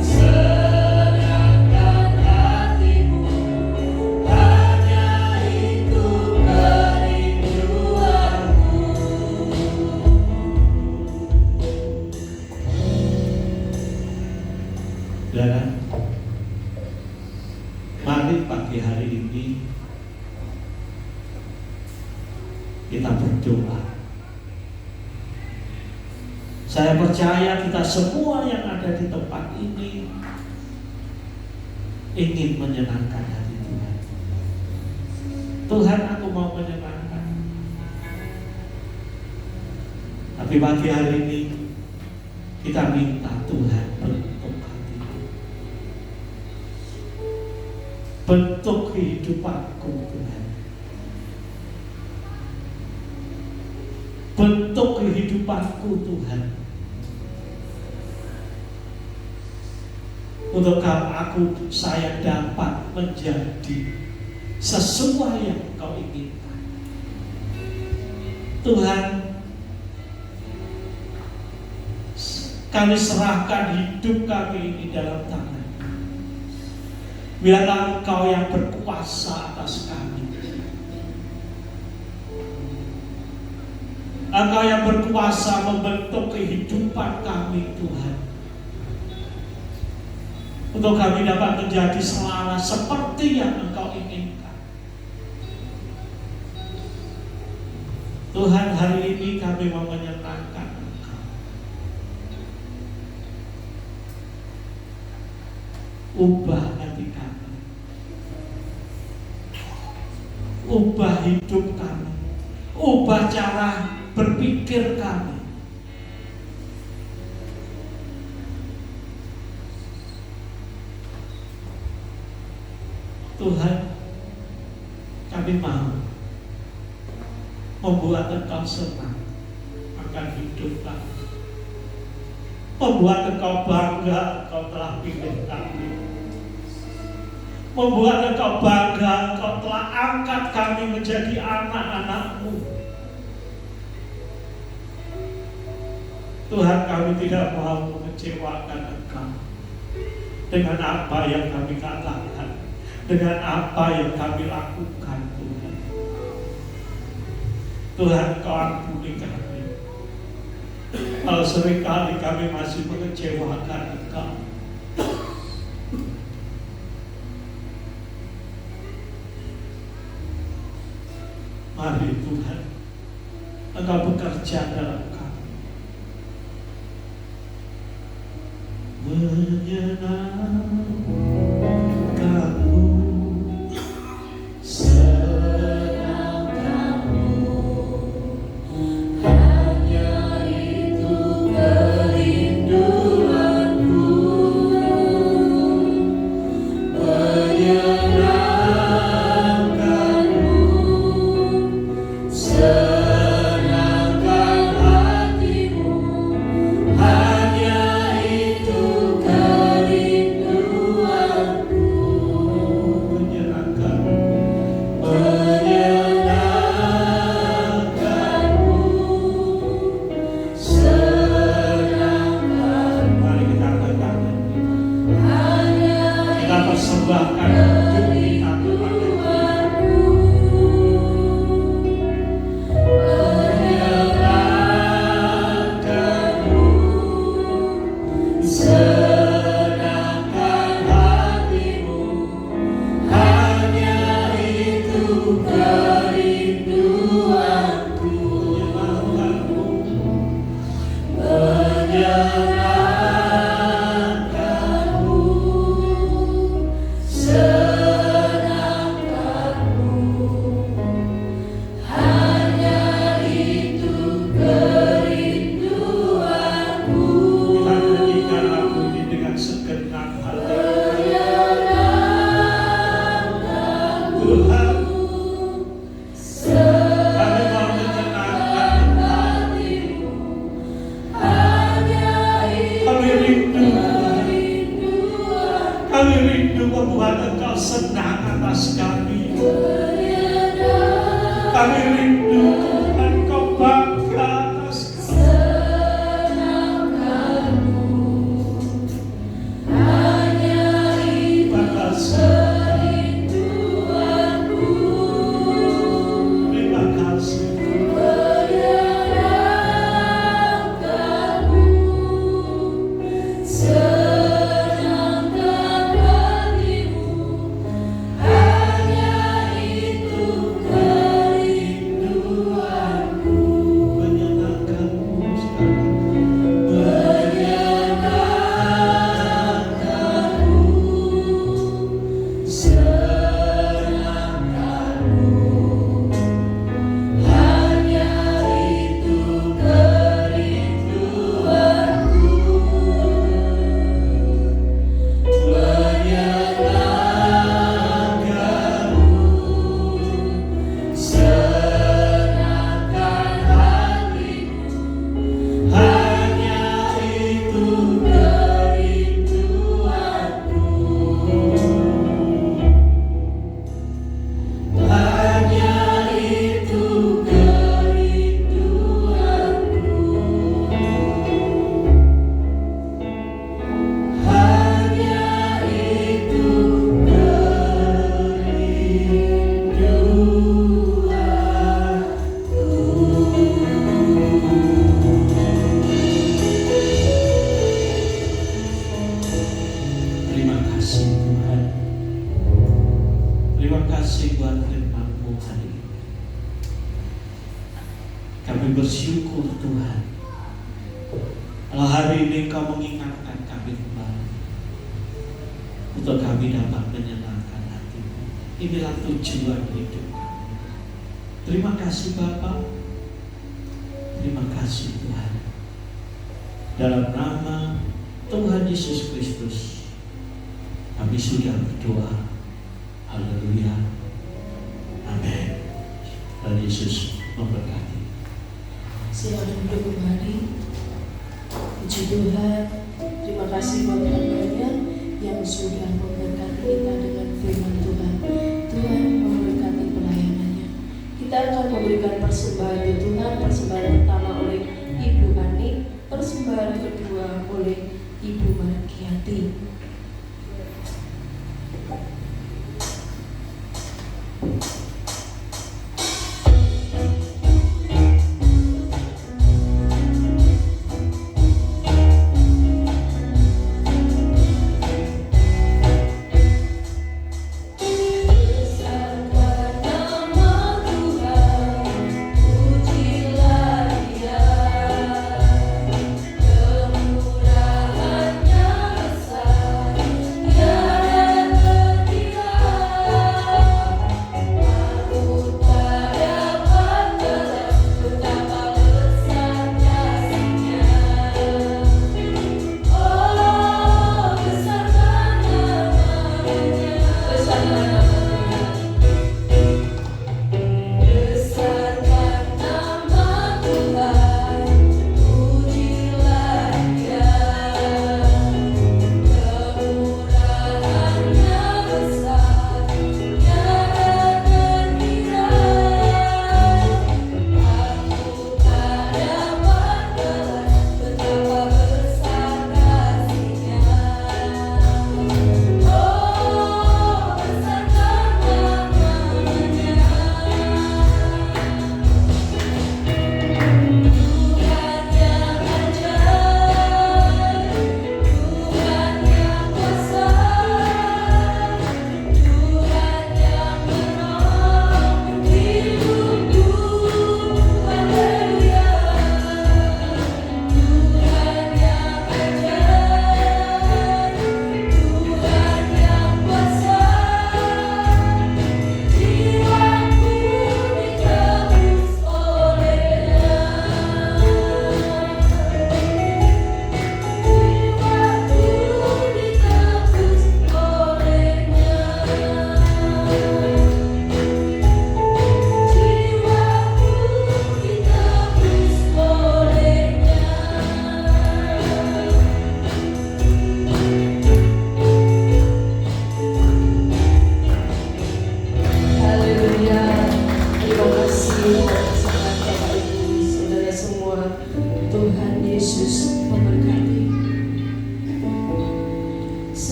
senangkan hatimu. Hanya itu kerinduanku. Dan mari pagi hari ini kita berdoa. Saya percaya kita semua yang ada di tempat ini ingin menyenangkan hati Tuhan. Tuhan, aku mau menyenangkan. Tapi pagi hari ini kita minta Tuhan bentuk hatiku, bentuk kehidupanku Tuhan, bentuk kehidupanku Tuhan, untuk saya dapat menjadi sesuai yang Kau inginkan. Tuhan, kami serahkan hidup kami ini dalam tangan. Biarlah Engkau yang berkuasa atas kami. Engkau yang berkuasa membentuk kehidupan kami Tuhan, untuk kami dapat menjadi selaras seperti yang Engkau inginkan. Tuhan, hari ini kami mau menyenangkan Engkau. Ubah hati kami, ubah hidup kami, ubah cara berpikir kami. Tuhan, kami mau membuat Engkau senang akan hidup kami, membuat Engkau bangga Engkau telah pilih kami, membuat Engkau bangga Engkau telah angkat kami menjadi anak-anak-Mu. Tuhan, kami tidak mau mengecewakan Engkau dengan apa yang kami katakan, dengan apa yang kami lakukan. Tuhan, Tuhan, Kau ampuni kami kalau seringkali kami masih mengecewakan Engkau. Mari Tuhan, Engkau bekerja dalam kami, menyenangkan-Mu, senangkan-Mu. Hanya itu kerinduanku, menyenangkan-Mu, senangkan persembahkan hidup kita kepada Tuhan. Menyenangkan-Mu, senangkan hati-Mu, hanya itu kerinduanku. Menyenangkan-Mu, senangkan-Mu, hanya itu kerinduanku. Kita nyanyikan lagu ini dengan segenap hati. Tuhan, kami mau menyenangkan hati-Mu. Kami rindu, kami rindu membuat Engkau senang atas kami. Kami rindu Tuhan Engkau bangga atas kami. Terima kasih. Terima kasih. Menyenangkan-Mu sekarang. Menyenangkan-Mu, senangkan-Mu, hanya itu kerinduanku. Menyenangkan-Mu, senangkan hati-Mu, hanya itu kerinduanku. Hanya itu kerinduanku. Hanya itu kerinduanku. Terima kasih Tuhan. Terima kasih buat firman-Mu hari ini. Kami bersyukur Tuhan, kalau hari ini Kau mengingatkan kami kembali untuk kami dapat menyenangkan hati-Mu. Inilah tujuan hidup kami. Terima kasih Bapa. Terima kasih Tuhan. Dalam nama Tuhan Yesus Kristus kami sudah berdoa. Haleluya. Amin. Dan Yesus memberkati. Silakan duduk kembali. Puji Tuhan. Terima kasih buat hamba-Nya yang sudah memberkati kita dengan firman Tuhan. Tuhan memberkati pelayanannya. Kita akan memberikan persembahan ke Tuhan. Persembahan pertama oleh Ibu Ani, persembahan kedua oleh Ibu Margiati.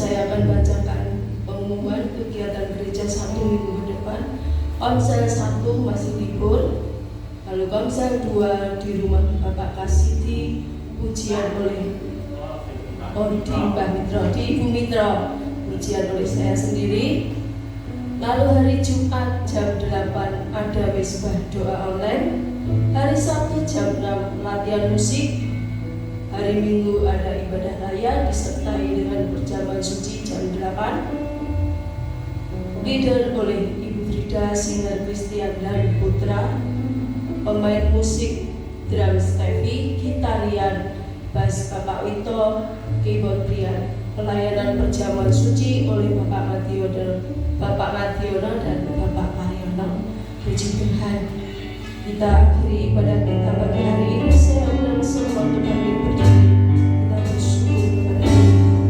saya akan bacakan pengumuman kegiatan gereja 1 minggu ke depan. Komsel 1 masih libur, lalu komsel 2 di rumah Bapak Kasiti, ujian oleh di Mbak Mitro, di Ibu Mitro, ujian oleh saya sendiri. Lalu hari Jumat jam 8 ada Wisbah doa online. Hari Sabtu jam 6 latihan musik. Hari Minggu ada ibadah raya disertai dengan perjamuan suci jam 8. Leader oleh Ibu Frida, singer Christian dan Putra. Pemain musik drum Stevie, gitarian, bass Bapak Wito, keyboard Brian. Pelayanan perjamuan suci oleh Bapak Madiono dan Bapak Mariono. Puji Tuhan. Kita akhiri ibadah kita pagi hari ini. Saya undang semua untuk kami berdiri. Kita bersyukur kepada Tuhan.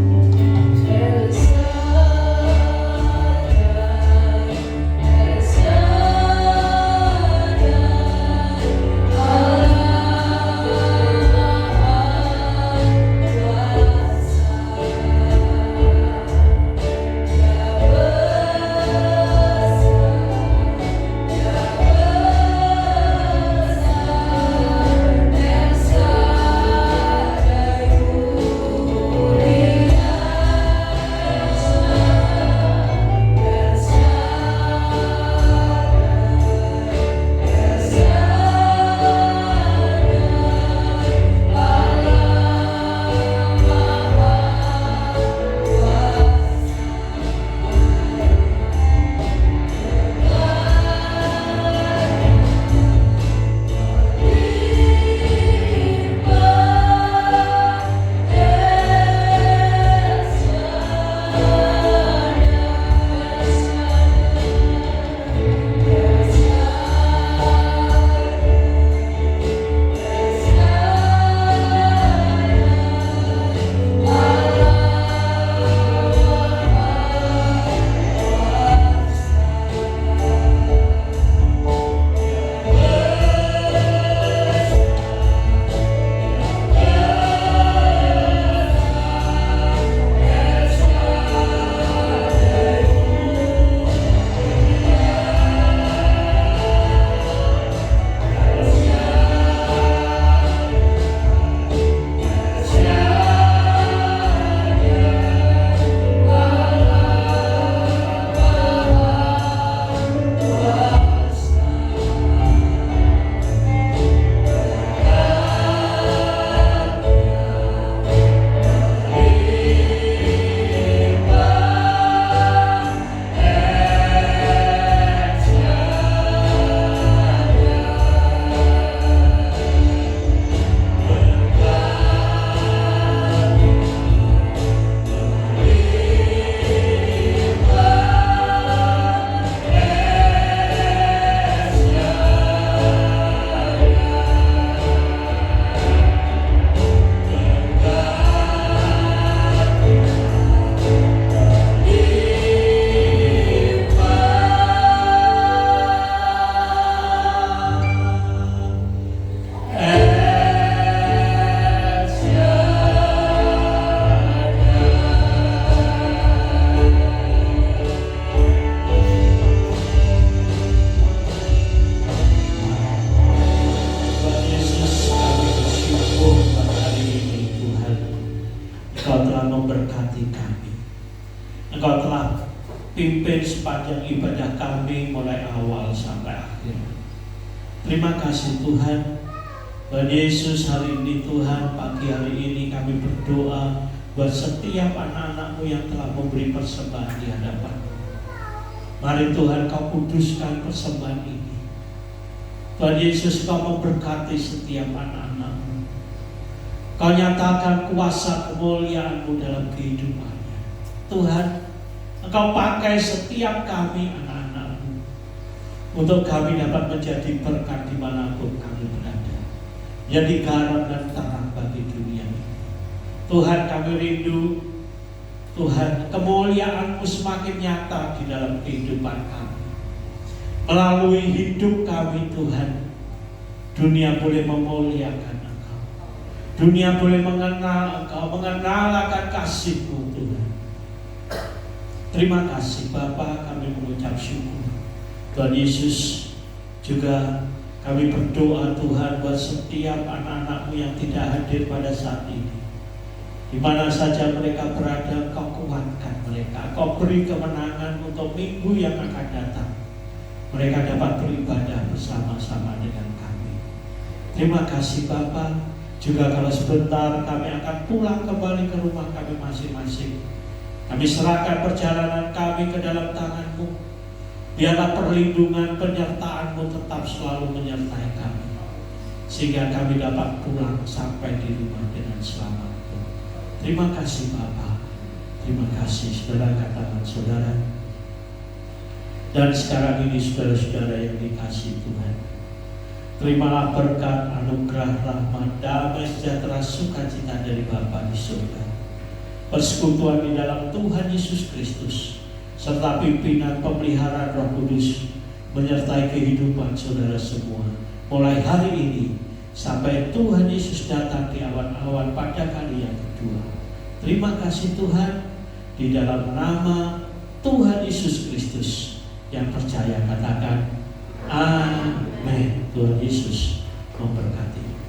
Engkau telah pimpin sepanjang ibadah kami mulai awal sampai akhir. Terima kasih Tuhan. Tuhan Yesus, hari ini Tuhan, pagi hari ini kami berdoa buat setiap anak-anak-Mu yang telah memberi persembahan di hadapan. Mari Tuhan Kau kuduskan persembahan ini. Tuhan Yesus, Kau memberkati setiap anak-anak-Mu. Kau nyatakan kuasa kemuliaan-Mu dalam kehidupannya. Tuhan, Engkau pakai setiap kami anak-anak-Mu untuk kami dapat menjadi berkat dimanapun kami berada, jadi garam dan terang bagi dunia ini. Tuhan, kami rindu Tuhan, kemuliaan-Mu semakin nyata di dalam kehidupan kami. Melalui hidup kami Tuhan, dunia boleh memuliakan Engkau, dunia boleh mengenal Engkau, mengenal akan kasih-Mu Tuhan. Terima kasih Bapa, kami mengucap syukur. Tuhan Yesus, juga kami berdoa Tuhan buat setiap anak-anak-Mu yang tidak hadir pada saat ini. Di mana saja mereka berada, Kau kuatkan mereka. Kau beri kemenangan untuk minggu yang akan datang. Mereka dapat beribadah bersama-sama dengan kami. Terima kasih Bapa. Juga kalau sebentar kami akan pulang kembali ke rumah kami masing-masing, kami serahkan perjalanan kami ke dalam tangan-Mu. Biarlah perlindungan penyertaan-Mu tetap selalu menyertai kami, sehingga kami dapat pulang sampai di rumah dengan selamat. Terima kasih Bapa. Terima kasih. Saudara, angkat tangan saudara. Dan sekarang ini saudara-saudara yang dikasihi Tuhan, terimalah berkat, anugerah, rahmat, damai, sejahtera, sukacita dari Bapa di surga, persekutuan di dalam Tuhan Yesus Kristus, serta pimpinan pemeliharaan Roh Kudus menyertai kehidupan saudara semua, mulai hari ini sampai Tuhan Yesus datang di awan-awan pada kali yang kedua. Terima kasih Tuhan, di dalam nama Tuhan Yesus Kristus. Yang percaya katakan amin. Tuhan Yesus memberkati.